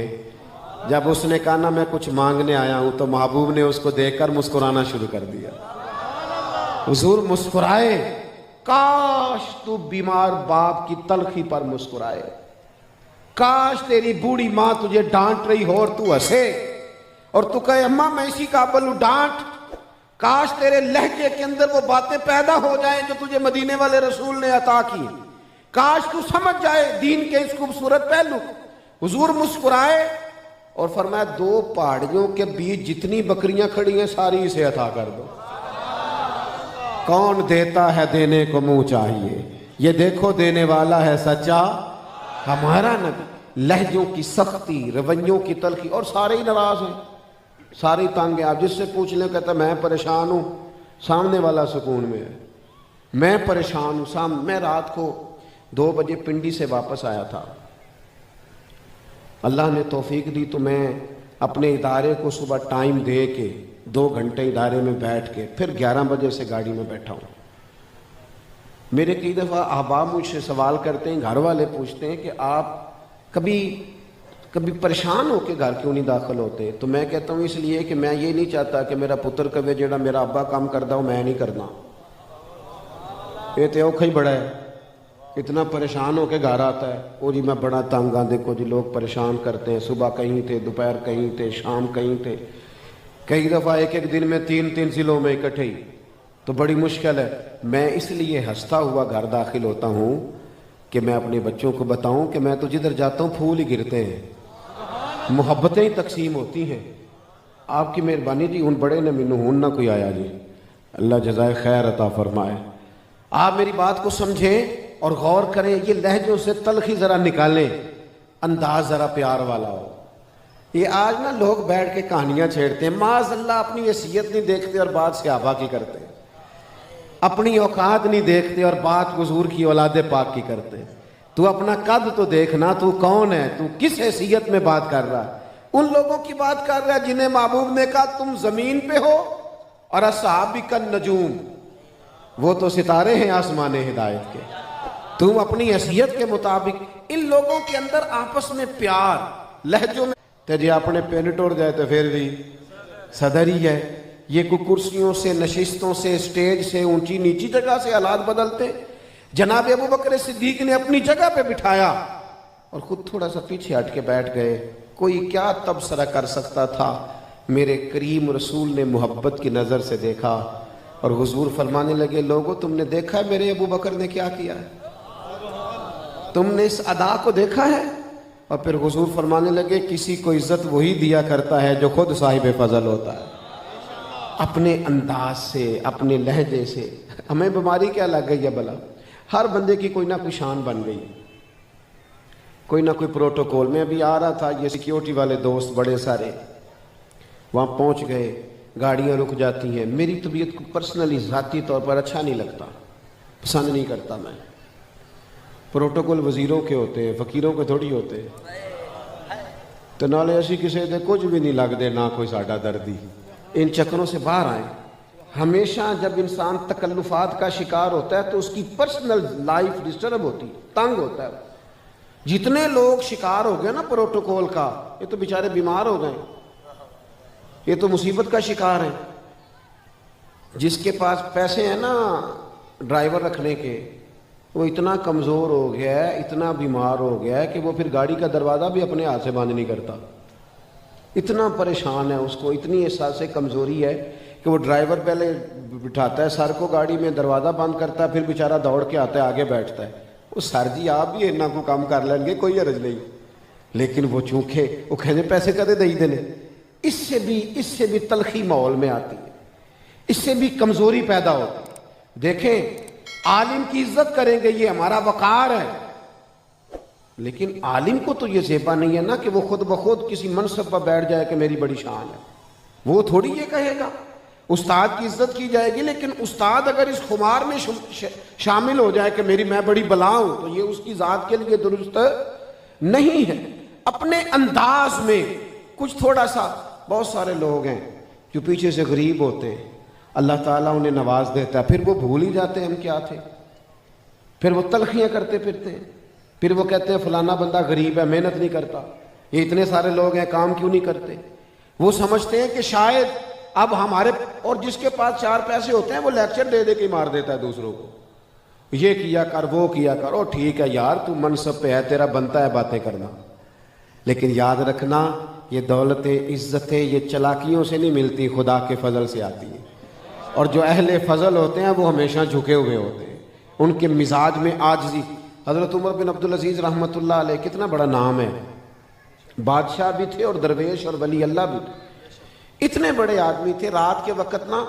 جب اس نے کہا نا میں کچھ مانگنے آیا ہوں تو محبوب نے اس کو دیکھ کر مسکرانا شروع کر دیا۔ حضور مسکرائے، کاش تو بیمار باپ کی تلخی پر مسکرائے، کاش تیری بوڑھی ماں تجھے ڈانٹ رہی ہو اور تو ہنسے اور تو کہے اماں میں اسی قابل ہوں ڈانٹ، کاش تیرے لہجے کے اندر وہ باتیں پیدا ہو جائیں جو تجھے مدینے والے رسول نے عطا کی، کاش تو سمجھ جائے دین کے اس خوبصورت پہلو۔ حضور مسکرائے اور فرمایا 2 پہاڑیوں کے بیچ جتنی بکریاں کھڑی ہیں ساری اسے عطا کر دو۔ کون دیتا ہے دینے کو منہ چاہیے، یہ دیکھو دینے والا ہے سچا ہمارا نبی۔ لہجوں کی سختی، رویوں کی تلخی، اور سارے ہی ناراض ہیں، سارے ہی تنگ ہیں۔ آپ جس سے پوچھ لیں کہتا میں پریشان ہوں، سامنے والا سکون میں ہے۔ میں پریشان ہوں، میں رات کو 2 بجے پنڈی سے واپس آیا تھا، اللہ نے توفیق دی تو میں اپنے ادارے کو صبح ٹائم دے کے 2 گھنٹے ادارے میں بیٹھ کے پھر 11 بجے سے گاڑی میں بیٹھا ہوں۔ میرے کئی دفعہ احباب مجھ سے سوال کرتے ہیں، گھر والے پوچھتے ہیں کہ آپ کبھی پریشان ہو کے گھر کیوں نہیں داخل ہوتے؟ تو میں کہتا ہوں اس لیے کہ میں یہ نہیں چاہتا کہ میرا پتر کہے جڑا میرا ابا کام کرتا ہوں میں نہیں کرنا۔ یہ تو اوکھا ہی بڑا ہے، اتنا پریشان ہو کے گھر آتا ہے، او جی میں بڑا تنگ ہاں، دیکھو جی لوگ پریشان کرتے ہیں، صبح کہیں تھے، دوپہر کہیں تھے، شام کہیں تھے، کئی دفعہ ایک دن میں 3 ضلعوں میں اکٹھے ہی، تو بڑی مشکل ہے۔ میں اس لیے ہنستا ہوا گھر داخل ہوتا ہوں کہ میں اپنے بچوں کو بتاؤں کہ میں تو جدھر جاتا ہوں پھول ہی گرتے ہیں، محبتیں ہی تقسیم ہوتی ہیں۔ آپ کی مہربانی جی، ان بڑے نے مینوں ہون نہ کوئی آیا جی، اللہ جزائے خیر عطا فرمائے۔ آپ میری بات کو سمجھیں اور غور کریں، یہ لہجوں سے تلخی ذرا نکالیں، انداز ذرا پیار والا ہو۔ یہ آج نا لوگ بیٹھ کے کہانیاں چھیڑتے ہیں، معاذ اللہ اپنی حیثیت نہیں دیکھتے اور بات صحابہ کی کرتے ہیں، اپنی اوقات نہیں دیکھتے اور بات حضور کی اولاد پاک کی کرتے ہیں۔ تو اپنا قد تو دیکھنا، تو کون ہے، تو کس حیثیت میں بات کر رہا ہے؟ ان لوگوں کی بات کر رہا ہے جنہیں محبوب نے کہا تم زمین پہ ہو اور اصحابی کالنجوم، وہ تو ستارے ہیں آسمان ہدایت کے، تم اپنی حیثیت کے مطابق۔ ان لوگوں کے اندر آپس میں پیار، لہجوں میں تے جی اپنے پین ٹوڑ جائے تو پھر بھی صدر ہی ہے۔ یہ کوئی کرسیوں سے، نشستوں سے، سٹیج سے، اونچی نیچی جگہ سے حالات بدلتے۔ جناب ابو بکر صدیق نے اپنی جگہ پہ بٹھایا اور خود تھوڑا سا پیچھے ہٹ کے بیٹھ گئے۔ کوئی کیا تبصرہ کر سکتا تھا؟ میرے کریم رسول نے محبت کی نظر سے دیکھا اور حضور فرمانے لگے لوگو تم نے دیکھا ہے میرے ابو بکر نے کیا کیا ہے؟ تم نے اس ادا کو دیکھا ہے؟ اور پھر حضور فرمانے لگے کسی کو عزت وہی دیا کرتا ہے جو خود صاحب فضل ہوتا ہے۔ اپنے انداز سے، اپنے لہجے سے۔ ہمیں بیماری کیا لگ گئی ہے بلا؟ ہر بندے کی کوئی نہ کوئی شان بن گئی، کوئی نہ کوئی پروٹوکول۔ میں ابھی آ رہا تھا، یہ سیکیورٹی والے دوست بڑے سارے وہاں پہنچ گئے، گاڑیاں رک جاتی ہیں۔ میری طبیعت کو پرسنلی ذاتی طور پر اچھا نہیں لگتا، پسند نہیں کرتا میں۔ پروٹوکول وزیروں کے ہوتے ہیں، فقیروں کے تھوڑی ہوتے ہیں۔ تو نالے اسی کسی دے کچھ بھی نہیں لگ دے، نہ کوئی ساڈا دردی۔ ان چکروں سے باہر آئیں۔ ہمیشہ جب انسان تکلفات کا شکار ہوتا ہے تو اس کی پرسنل لائف ڈسٹرب ہوتی ہے، تنگ ہوتا ہے۔ جتنے لوگ شکار ہو گئے نا پروٹوکول کا، یہ تو بیچارے بیمار ہو گئے، یہ تو مصیبت کا شکار ہیں۔ جس کے پاس پیسے ہیں نا ڈرائیور رکھنے کے، وہ اتنا کمزور ہو گیا ہے، اتنا بیمار ہو گیا ہے کہ وہ پھر گاڑی کا دروازہ بھی اپنے ہاتھ سے بند نہیں کرتا۔ اتنا پریشان ہے، اس کو اتنی احساس کمزوری ہے کہ وہ ڈرائیور پہلے بٹھاتا ہے سر کو گاڑی میں، دروازہ بند کرتا ہے، پھر بیچارہ دوڑ کے آتا ہے آگے بیٹھتا ہے۔ وہ سر جی آپ بھی اتنا کو کام کر لیں گے، کوئی عرض نہیں، لیکن وہ چونکہ وہ کہنے پیسے کدے دے دینے، اس سے بھی تلخی ماحول میں آتی ہے، اس سے بھی کمزوری پیدا ہوتی ہے۔ دیکھیں عالم کی عزت کریں گے، یہ ہمارا وقار ہے، لیکن عالم کو تو یہ زیبا نہیں ہے نا کہ وہ خود بخود کسی منصب پر بیٹھ جائے کہ میری بڑی شان ہے، وہ تھوڑی یہ کہے گا۔ استاد کی عزت کی جائے گی، لیکن استاد اگر اس خمار میں شامل ہو جائے کہ میں بڑی بلا ہوں، تو یہ اس کی ذات کے لیے درست نہیں ہے۔ اپنے انداز میں کچھ تھوڑا سا، بہت سارے لوگ ہیں جو پیچھے سے غریب ہوتے ہیں، اللہ تعالیٰ انہیں نواز دیتا ہے، پھر وہ بھول ہی جاتے ہیں ہم کیا تھے، پھر وہ تلخیاں کرتے پھرتے ہیں، پھر وہ کہتے ہیں فلانا بندہ غریب ہے، محنت نہیں کرتا، یہ اتنے سارے لوگ ہیں کام کیوں نہیں کرتے۔ وہ سمجھتے ہیں کہ شاید اب ہمارے، اور جس کے پاس 4 پیسے ہوتے ہیں وہ لیکچر دے دے کے مار دیتا ہے دوسروں کو، یہ کیا کر، وہ کیا کر۔ اور ٹھیک ہے یار، تو منصب پہ ہے، تیرا بنتا ہے باتیں کرنا، لیکن یاد رکھنا یہ دولتیں، عزتیں یہ چلاکیوں سے نہیں ملتی، خدا کے فضل سے آتی ہیں۔ اور جو اہل فضل ہوتے ہیں وہ ہمیشہ جھکے ہوئے ہوتے ہیں، ان کے مزاج میں عاجزی۔ حضرت عمر بن عبدالعزیز رحمۃ اللہ علیہ، کتنا بڑا نام ہے، بادشاہ بھی تھے اور درویش اور ولی اللہ بھی تھے، اتنے بڑے آدمی تھے۔ رات کے وقت نا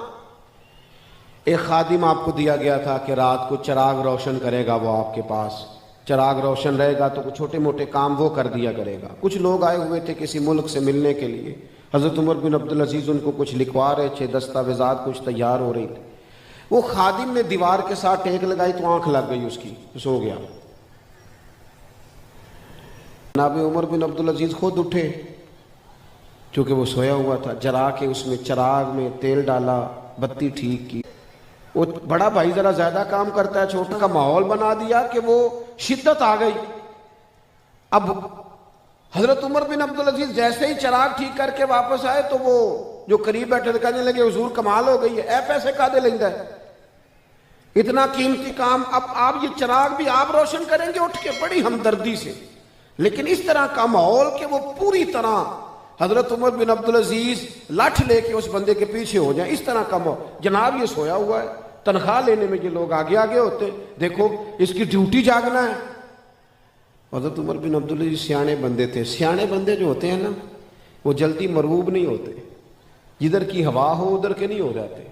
ایک خادم آپ کو دیا گیا تھا کہ رات کو چراغ روشن کرے گا، وہ آپ کے پاس چراغ روشن رہے گا تو کچھ چھوٹے موٹے کام وہ کر دیا کرے گا۔ کچھ لوگ آئے ہوئے تھے کسی ملک سے ملنے کے لیے، حضرت عمر بن عبدالعزیز ان کو کچھ لکھوا رہے تھے، دستاویزات کچھ تیار ہو رہی تھی۔ وہ خادم نے دیوار کے ساتھ ٹیک لگائی تو آنکھ لگ گئی اس کی، سو گیا۔ جناب عمر بن عبدالعزیز خود اٹھے چونکہ وہ سویا ہوا تھا، جلا کے اس میں چراغ میں تیل ڈالا، بتی ٹھیک کی۔ وہ بڑا بھائی ذرا زیادہ کام کرتا ہے، چھوٹا کا ماحول بنا دیا کہ وہ شدت آ گئی۔ اب حضرت عمر بن عبدالعزیز جیسے ہی چراغ ٹھیک کر کے واپس آئے تو وہ جو قریب بیٹھے تھے کہنے لگے حضور کمال ہو گئی ہے، اے پیسے کا دے لیندہ ہے، اتنا قیمتی کام اب آپ یہ چراغ بھی آپ روشن کریں گے اٹھ کے، بڑی ہمدردی سے۔ لیکن اس طرح کا ماحول کہ وہ پوری طرح حضرت عمر بن عبدالعزیز لاٹھ لے کے اس بندے کے پیچھے ہو جائیں، اس طرح کا ماحول۔ جناب یہ سویا ہوا ہے، تنخواہ لینے میں یہ لوگ آگے آگے ہوتے، دیکھو اس کی ڈیوٹی جاگنا ہے۔ حضرت عمر بن عبدالعزیز سیانے بندے تھے۔ سیانے بندے جو ہوتے ہیں نا وہ جلدی مرعوب نہیں ہوتے، جدھر کی ہوا ہو ادھر کے نہیں ہو جاتے،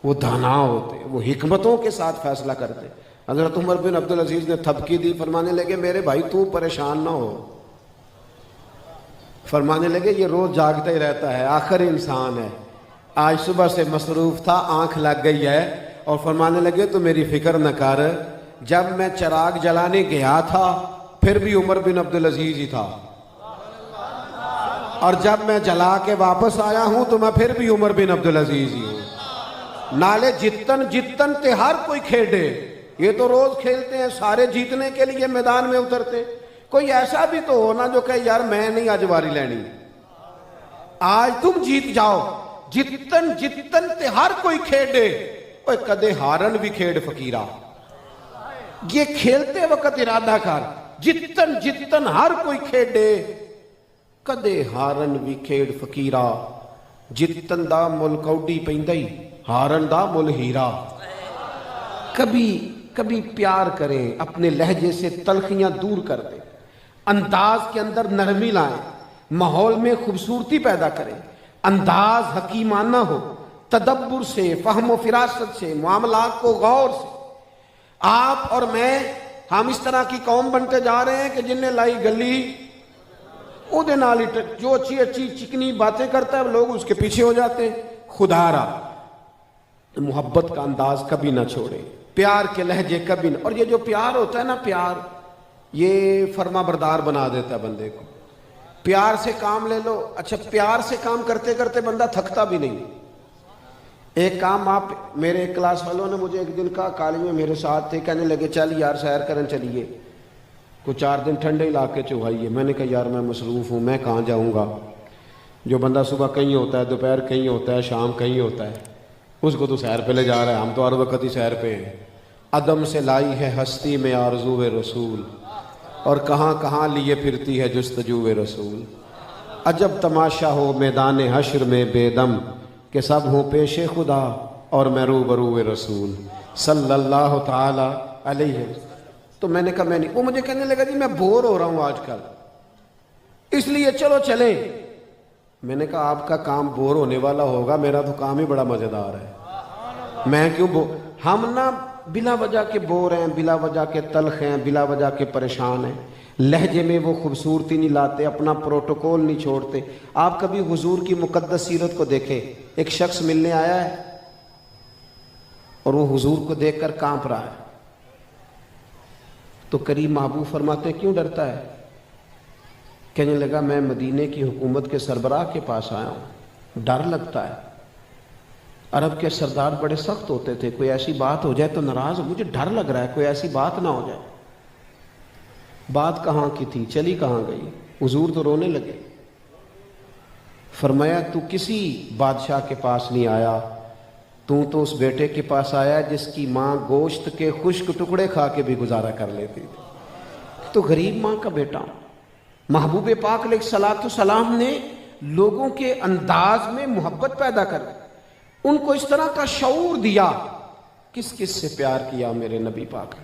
وہ دانا ہوتے، وہ حکمتوں کے ساتھ فیصلہ کرتے۔ حضرت عمر بن عبدالعزیز نے تھپکی دی، فرمانے لگے میرے بھائی تو پریشان نہ ہو، فرمانے لگے یہ روز جاگتا ہی رہتا ہے، آخر انسان ہے، آج صبح سے مصروف تھا، آنکھ لگ گئی ہے۔ اور فرمانے لگے تو میری فکر نہ کر، جب میں چراغ جلانے گیا تھا پھر بھی عمر بن عبدالعزیز ہی تھا، اور جب میں جلا کے واپس آیا ہوں تو میں پھر بھی عمر بن عبدالعزیز ہی ہوں۔ نالے جتن جتن تے ہر کوئی کھیڑے، یہ تو روز کھیلتے ہیں، سارے جیتنے کے لیے میدان میں اترتے، کوئی ایسا بھی تو ہونا جو کہ یار میں نہیں آج واری لینی، آج تم جیت جاؤ۔ جتن جتن تے ہر کوئی کھیڑے، اوہ کدے ہارن بھی کھیڑ فقیرہ، یہ کھیلتے وقت ارادہ کر، جتن جتن ہر کوئی کھیڑے، کدے ہارن بھی کھیڑ فقیرہ، جتن دا مل کوڈی پیندائی، ہارن دا مل ہیرا۔ کبھی پیار کریں، اپنے لہجے سے تلخیاں دور کر دیں، انداز کے اندر نرمی لائیں، ماحول میں خوبصورتی پیدا کریں، انداز حکیمانہ ہو، تدبر سے، فہم و فراست سے، معاملات کو غور سے۔ آپ اور میں، ہم اس طرح کی قوم بنتے جا رہے ہیں کہ جن نے لائی گلی او دے نالی، جو اچھی اچھی چکنی باتیں کرتا ہے لوگ اس کے پیچھے ہو جاتے ہیں۔ خدا را محبت کا انداز کبھی نہ چھوڑے، پیار کے لہجے کبھی نہ، اور یہ جو پیار ہوتا ہے نا، پیار یہ فرما بردار بنا دیتا ہے بندے کو۔ پیار سے کام لے لو، اچھا پیار سے کام کرتے کرتے بندہ تھکتا بھی نہیں۔ ایک کام آپ، میرے ایک کلاس والوں نے مجھے ایک دن کہا، کالج میں میرے ساتھ تھے، کہنے لگے چل یار سیر کرن چلیے، کچھ 4 دن ٹھنڈے علاقے چوہائیے۔ میں نے کہا یار میں مصروف ہوں، میں کہاں جاؤں گا، جو بندہ صبح کہیں ہوتا ہے، دوپہر کہیں ہوتا ہے، شام کہیں ہوتا ہے، اس کو تو سیر پہ لے جا رہا ہے، ہم تو ہر وقت ہی سیر پہ ہیں۔ عدم سے لائی ہے ہستی میں آرزو رسول، اور کہاں کہاں لیے پھرتی ہے جستجو رسول۔ عجب تماشا ہو میدان حشر میں بے دم، کہ سب ہوں پیش خدا اور میں روبرو رسول صلی اللہ تعالی علیہ وسلم۔ تو میں نے کہا میں نہیں، وہ مجھے کہنے لگا جی میں بور ہو رہا ہوں آج کل، اس لیے چلو چلیں۔ میں نے کہا آپ کا کام بور ہونے والا ہوگا، میرا تو کام ہی بڑا مزیدار ہے، میں کیوں ہم نا بلا وجہ کے بور ہیں، بلا وجہ کے تلخ ہیں، بلا وجہ کے پریشان ہیں، لہجے میں وہ خوبصورتی نہیں لاتے، اپنا پروٹوکول نہیں چھوڑتے۔ آپ کبھی حضور کی مقدس سیرت کو دیکھیں، ایک شخص ملنے آیا ہے اور وہ حضور کو دیکھ کر کانپ رہا ہے، تو قریب محبوب فرماتے ہیں کیوں ڈرتا ہے؟ کہنے لگا میں مدینے کی حکومت کے سربراہ کے پاس آیا ہوں، ڈر لگتا ہے، عرب کے سردار بڑے سخت ہوتے تھے، کوئی ایسی بات ہو جائے تو ناراض ہو، مجھے ڈر لگ رہا ہے کوئی ایسی بات نہ ہو جائے۔ بات کہاں کی تھی، چلی کہاں گئی؟ حضور تو رونے لگے، فرمایا تو کسی بادشاہ کے پاس نہیں آیا، تو اس بیٹے کے پاس آیا جس کی ماں گوشت کے خشک ٹکڑے کھا کے بھی گزارا کر لیتی تھی، تو غریب ماں کا بیٹا۔ محبوب پاک علیہ الصلوۃ والسلام نے لوگوں کے انداز میں محبت پیدا کر، ان کو اس طرح کا شعور دیا۔ کس کس سے پیار کیا میرے نبی پاک،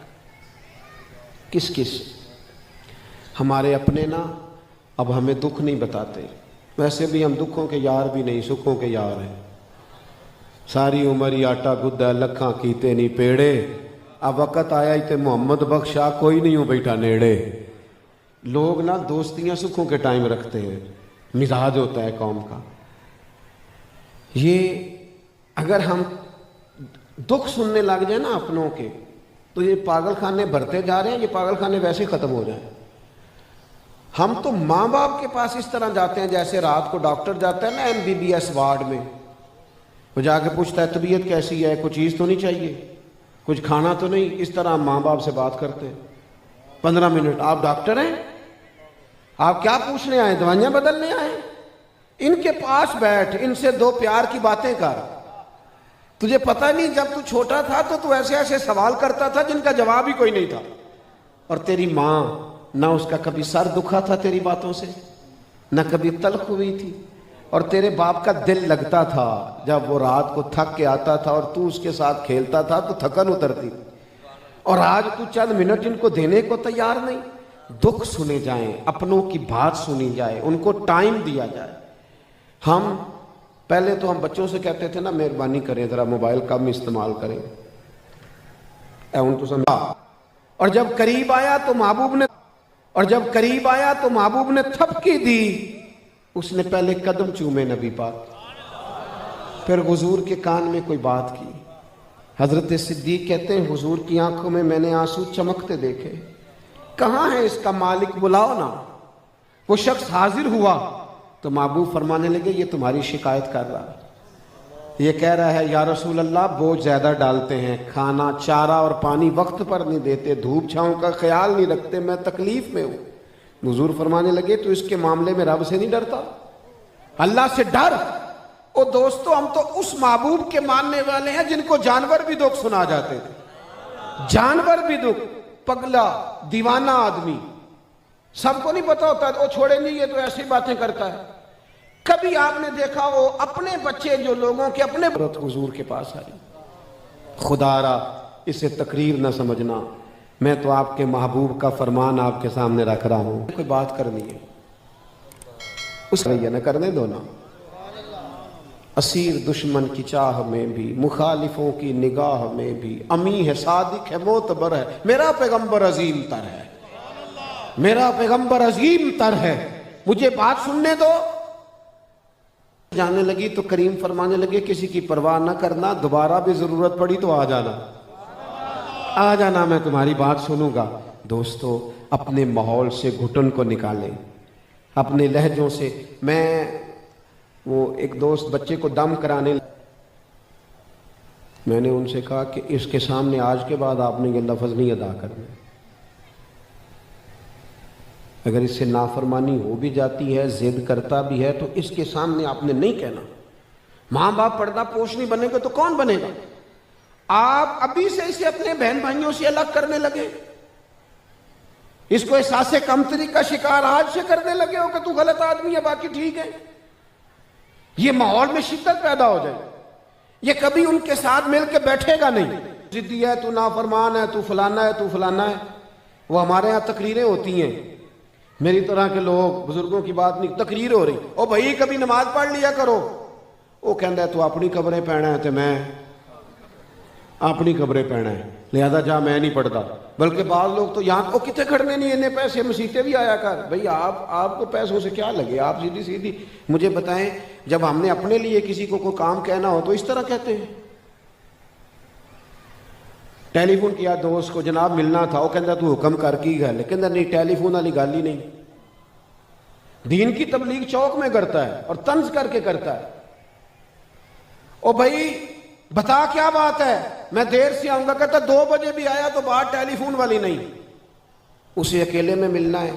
کس کس؟ ہمارے اپنے نا اب ہمیں دکھ نہیں بتاتے، ویسے بھی ہم دکھوں کے یار بھی نہیں، سکھوں کے یار ہیں۔ ساری عمر ہی آٹا گدا لکھاں کیتے نہیں پیڑے، اب وقت آیا ہی تے محمد بخشا کوئی نہیں ہوں بیٹھا نیڑے۔ لوگ نا دوستیاں سکھوں کے ٹائم رکھتے ہیں، مزاج ہوتا ہے قوم کا۔ یہ اگر ہم دکھ سننے لگ جائیں نا اپنوں کے، تو یہ پاگل خانے بھرتے جا رہے ہیں، یہ پاگل خانے ویسے ختم ہو جائیں۔ ہم تو ماں باپ کے پاس اس طرح جاتے ہیں جیسے رات کو ڈاکٹر جاتا ہے نا MBBS وارڈ میں، وہ جا کے پوچھتا ہے طبیعت کیسی ہے، کچھ چیز تو نہیں چاہیے، کچھ کھانا تو نہیں۔ اس طرح ماں باپ سے بات کرتے ہیں 15 منٹ۔ آپ ڈاکٹر ہیں؟ آپ کیا پوچھنے آئے؟ دوائیاں بدلنے آئے؟ ان کے پاس بیٹھ، ان سے دو پیار کی باتیں کر۔ تجھے پتہ نہیں جب تو چھوٹا تھا تو ایسے ایسے سوال کرتا تھا جن کا جواب ہی کوئی نہیں تھا، اور تیری ماں نہ اس کا کبھی سر دکھا تھا تیری باتوں سے، نہ کبھی تلخ ہوئی تھی، اور تیرے باپ کا دل لگتا تھا جب وہ رات کو تھک کے آتا تھا اور تو اس کے ساتھ کھیلتا تھا تو تھکن اترتی تھی، اور آج تو چند منٹ ان کو دینے کو تیار نہیں۔ دکھ سنے جائیں، اپنوں کی بات سنی جائے، ان کو ٹائم دیا جائے۔ ہم پہلے تو ہم بچوں سے کہتے تھے نا مہربانی کریں ذرا موبائل کم استعمال کریں، اور جب قریب آیا تو محبوب نے تھپکی دی، اس نے پہلے قدم چومے نبی پاک، پھر حضور کے کان میں کوئی بات کی۔ حضرت صدیق کہتے ہیں حضور کی آنکھوں میں میں نے آنسو چمکتے دیکھے، کہاں ہے اس کا مالک، بلاؤ نا۔ وہ شخص حاضر ہوا تو محبوب فرمانے لگے یہ تمہاری شکایت کر رہا ہے، یہ کہہ رہا ہے یا رسول اللہ بوجھ زیادہ ڈالتے ہیں، کھانا چارہ اور پانی وقت پر نہیں دیتے، دھوپ چھاؤں کا خیال نہیں رکھتے، میں تکلیف میں ہوں۔ حضور فرمانے لگے تو اس کے معاملے میں رب سے نہیں ڈرتا؟ اللہ سے ڈر۔ او دوستو، ہم تو اس محبوب کے ماننے والے ہیں جن کو جانور بھی دکھ سنا جاتے تھے، جانور بھی دکھ، پگلا دیوانہ آدمی، سب کو نہیں پتا ہوتا وہ چھوڑے نہیں، یہ تو ایسی باتیں کرتا ہے۔ کبھی آپ نے دیکھا وہ اپنے بچے جو لوگوں کے اپنے حضور کے پاس آئی، خدا را اسے تقریر نہ سمجھنا، میں تو آپ کے محبوب کا فرمان آپ کے سامنے رکھ رہا ہوں، کوئی بات کرنی ہے اس رہی نہ کرنے دو نا۔ اسیر دشمن کی چاہ میں بھی، مخالفوں کی نگاہ میں بھی، امی ہے صادق ہے معتبر ہے، میرا پیغمبر عظیم تر ہے، میرا پیغمبر عظیم تر ہے، مجھے بات سننے دو۔ جانے لگی تو کریم فرمانے لگے کسی کی پرواہ نہ کرنا، دوبارہ بھی ضرورت پڑی تو آ جانا، میں تمہاری بات سنوں گا۔ دوستو، اپنے ماحول سے گھٹن کو نکالیں، اپنے لہجوں سے۔ وہ ایک دوست بچے کو دم کرانے، میں نے ان سے کہا کہ اس کے سامنے آج کے بعد آپ نے یہ لفظ نہیں ادا کرنا، اگر اس سے نافرمانی ہو بھی جاتی ہے، ضد کرتا بھی ہے، تو اس کے سامنے آپ نے نہیں کہنا۔ ماں باپ پردہ پوش نہیں بنے گے تو کون بنے گا؟ آپ ابھی سے اسے اپنے بہن بھائیوں سے الگ کرنے لگے، اس کو احساس کمتری کا شکار آج سے کرنے لگے ہو کہ تو غلط آدمی ہے باقی ٹھیک ہے۔ یہ ماحول میں شدت پیدا ہو جائے، یہ کبھی ان کے ساتھ مل کے بیٹھے گا نہیں۔ ضدی ہے، تو نافرمان ہے، تو فلانا ہے، تو فلانا ہے۔ وہ ہمارے ہاں تقریریں ہوتی ہیں، میری طرح کے لوگ، بزرگوں کی بات نہیں، تقریر ہو رہی، او بھائی کبھی نماز پڑھ لیا کرو۔ وہ کہندا ہے تو اپنی قبریں پہنا ہے، تو میں اپنی قبریں پہنا ہے، لہذا جا میں نہیں پڑھتا۔ بلکہ بعض لوگ تو یہاں کو کتے کھڑنے نہیں، انہیں پیسے مسیتے بھی آیا کر۔ بھئی آپ کو پیسوں سے کیا لگے؟ آپ سیدھی مجھے بتائیں، جب ہم نے اپنے لیے کسی کو کوئی کام کہنا ہو تو اس طرح کہتے ہیں۔ ٹیلی فون کیا دوست کو، جناب ملنا تھا، وہ کہندا تو حکم کر کی گل، کہندا نہیں ٹیلی فون والی گل ہی نہیں۔ دین کی تبلیغ چوک میں کرتا ہے اور طنز کر کے کرتا ہے۔ او بھائی بتا کیا بات ہے، میں دیر سے آؤں گا، کہتا 2 بجے بھی آیا تو بات ٹیلی فون والی نہیں۔ اسے اکیلے میں ملنا ہے،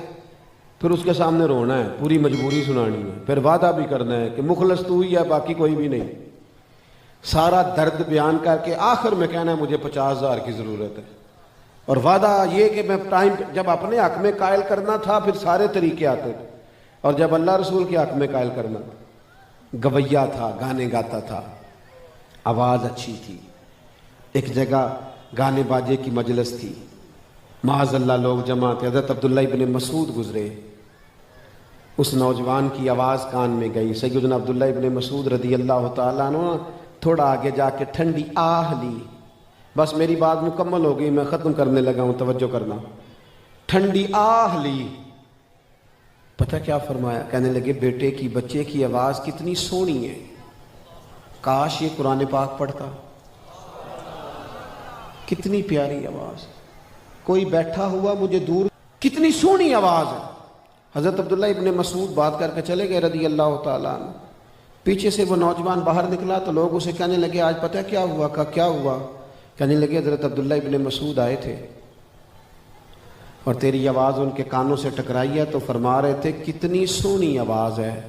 پھر اس کے سامنے رونا ہے، پوری مجبوری سنانی ہے، پھر وعدہ بھی کرنا ہے کہ مخلص تو ہی ہے باقی کوئی بھی نہیں، سارا درد بیان کر کے آخر میں کہنا ہے مجھے 50,000 کی ضرورت ہے، اور وعدہ یہ کہ میں ٹائم جب اپنے حق میں قائل کرنا تھا پھر سارے طریقے آتے تھے، اور جب اللہ رسول کے حق میں قائل کرنا گویا تھا، گانے گاتا تھا، آواز اچھی تھی۔ ایک جگہ گانے باجے کی مجلس تھی، معاذ اللہ لوگ جمع تھے، حضرت عبداللہ ابن مسعود گزرے، اس نوجوان کی آواز کان میں گئی. سیدنا عبداللہ ابن مسعود رضی اللہ تعالیٰ عنہ تھوڑا آگے جا کے ٹھنڈی آہ لی. بس میری بات مکمل ہو گئی, میں ختم کرنے لگا ہوں, توجہ کرنا. ٹھنڈی آہ لی. پتہ کیا فرمایا؟ کہنے لگے بیٹے کی, بچے کی آواز کتنی سونی ہے, کاش یہ قرآن پاک پڑھتا. کتنی پیاری آواز, کوئی بیٹھا ہوا مجھے دور, کتنی سونی آواز ہے. حضرت عبداللہ ابن مسعود بات کر کے چلے گئے رضی اللہ تعالیٰ عنہ. پیچھے سے وہ نوجوان باہر نکلا تو لوگ اسے کہنے لگے آج پتہ کیا ہوا؟ کہا کیا ہوا؟ کہنے لگے حضرت عبداللہ ابن مسعود آئے تھے اور تیری آواز ان کے کانوں سے ٹکرائی ہے تو فرما رہے تھے کتنی سونی آواز ہے,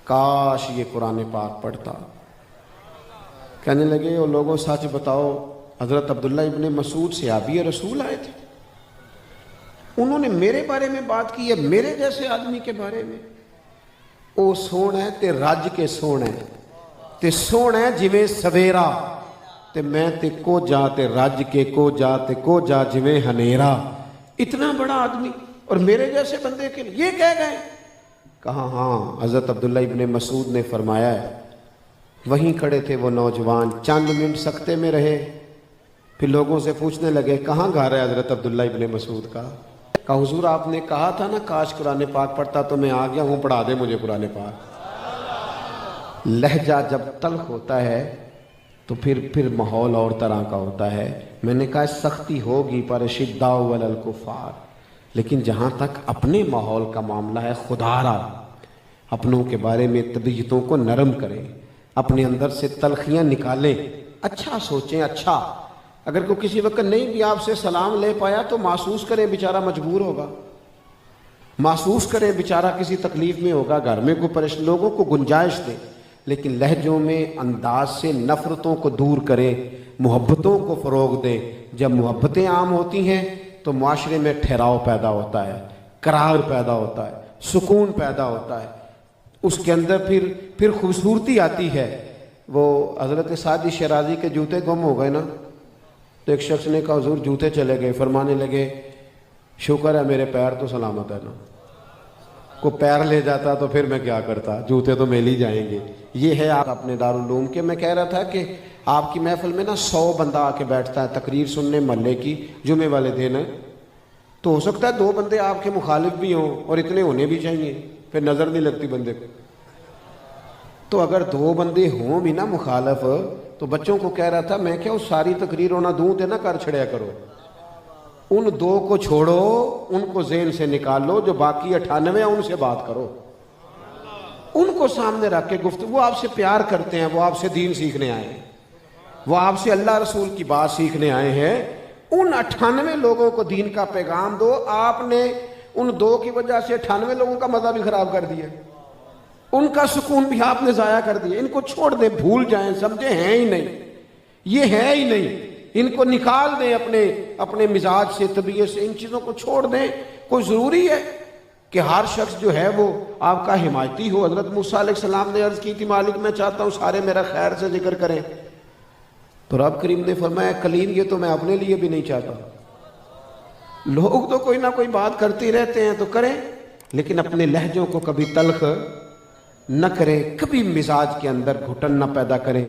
کاش یہ قرآن پاک پڑھتا. کہنے لگے وہ لوگوں سچ بتاؤ, حضرت عبداللہ ابن مسعود صحابی رسول آئے تھے, انہوں نے میرے بارے میں بات کی ہے, میرے جیسے آدمی کے بارے میں. او سونا ہے تے رج کے سونا ہے تے سونا ہے جویں سویرا, تے میں تے کو جا تے رج کے کو جا جویں ہنیرا. اتنا بڑا آدمی اور میرے جیسے بندے کے لیے یہ کہہ گئے. کہا ہاں. حضرت عبداللہ ابن مسعود نے فرمایا ہے, وہیں کھڑے تھے وہ نوجوان, چند منٹ سکتے میں رہے, پھر لوگوں سے پوچھنے لگے کہاں گھر ہے حضرت عبداللہ ابن مسعود کا؟ کہا حضور آپ نے کہا تھا نا کاش قرآن پاک پڑھتا, تو میں آ گیا ہوں, پڑھا دے مجھے قرآن پاک. لہجہ جب تلخ ہوتا ہے تو پھر ماحول اور طرح کا ہوتا ہے. میں نے کہا سختی ہوگی پر شداء علی الکفار, لیکن جہاں تک اپنے ماحول کا معاملہ ہے, خدا را اپنوں کے بارے میں طبیعتوں کو نرم کریں, اپنے اندر سے تلخیاں نکالیں, اچھا سوچیں. اچھا اگر کوئی کسی وقت نہیں بھی آپ سے سلام لے پایا تو محسوس کریں بیچارہ مجبور ہوگا, محسوس کریں بیچارہ کسی تکلیف میں ہوگا, گھر میں کوئی پریشان, لوگوں کو گنجائش دیں, لیکن لہجوں میں انداز سے نفرتوں کو دور کریں, محبتوں کو فروغ دیں. جب محبتیں عام ہوتی ہیں تو معاشرے میں ٹھہراؤ پیدا ہوتا ہے, قرار پیدا ہوتا ہے, سکون پیدا ہوتا ہے, اس کے اندر پھر خوبصورتی آتی ہے. وہ حضرت سعدی شیرازی کے جوتے گم ہو گئے نا, تو ایک شخص نے کہا حضور جوتے چلے گئے. فرمانے لگے شکر ہے میرے پیر تو سلامت ہے نا, کو پیر لے جاتا تو پھر میں کیا کرتا, جوتے تو میل ہی جائیں گے. یہ ہے آپ اپنے دارالعلوم کے. میں کہہ رہا تھا کہ آپ کی محفل میں نا 100 بندہ آ کے بیٹھتا ہے تقریر سننے محلے کی, جمعے والے دن ہے, تو ہو سکتا ہے 2 بندے آپ کے مخالف بھی ہوں, اور اتنے ہونے بھی چاہیے, پھر نظر نہیں لگتی بندے کو. تو اگر 2 بندے ہوں بھی نا مخالف, تو بچوں کو کہہ رہا تھا میں کیا اس ساری تقریر ہونا دوں تے نہ کر چھڑیا کرو, ان 2 کو چھوڑو, ان کو ذہن سے نکال لو, جو باقی 98 ہیں ان سے بات کرو, ان کو سامنے رکھ کے گفتگو. وہ آپ سے پیار کرتے ہیں, وہ آپ سے دین سیکھنے آئے ہیں, وہ آپ سے اللہ رسول کی بات سیکھنے آئے ہیں. ان 98 لوگوں کو دین کا پیغام دو. آپ نے ان 2 کی وجہ سے 98 لوگوں کا مزہ بھی خراب کر دیا, ان کا سکون بھی آپ نے ضائع کر دیا. ان کو چھوڑ دیں, بھول جائیں, سمجھیں ہیں ہی نہیں, یہ ہے ہی نہیں. ان کو نکال دیں اپنے مزاج سے, طبیعت سے, ان چیزوں کو چھوڑ دیں. کوئی ضروری ہے کہ ہر شخص جو ہے وہ آپ کا حمایتی ہو. حضرت موسیٰ علیہ السلام نے عرض کی تھی مالک میں چاہتا ہوں سارے میرا خیر سے ذکر کریں, تو رب کریم نے فرمایا کلیم یہ تو میں اپنے لیے بھی نہیں چاہتا. لوگ تو کوئی نہ کوئی بات کرتے رہتے ہیں تو کریں, لیکن اپنے لہجوں کو کبھی تلخ نہ کریں, کبھی مزاج کے اندر گھٹن نہ پیدا کریں.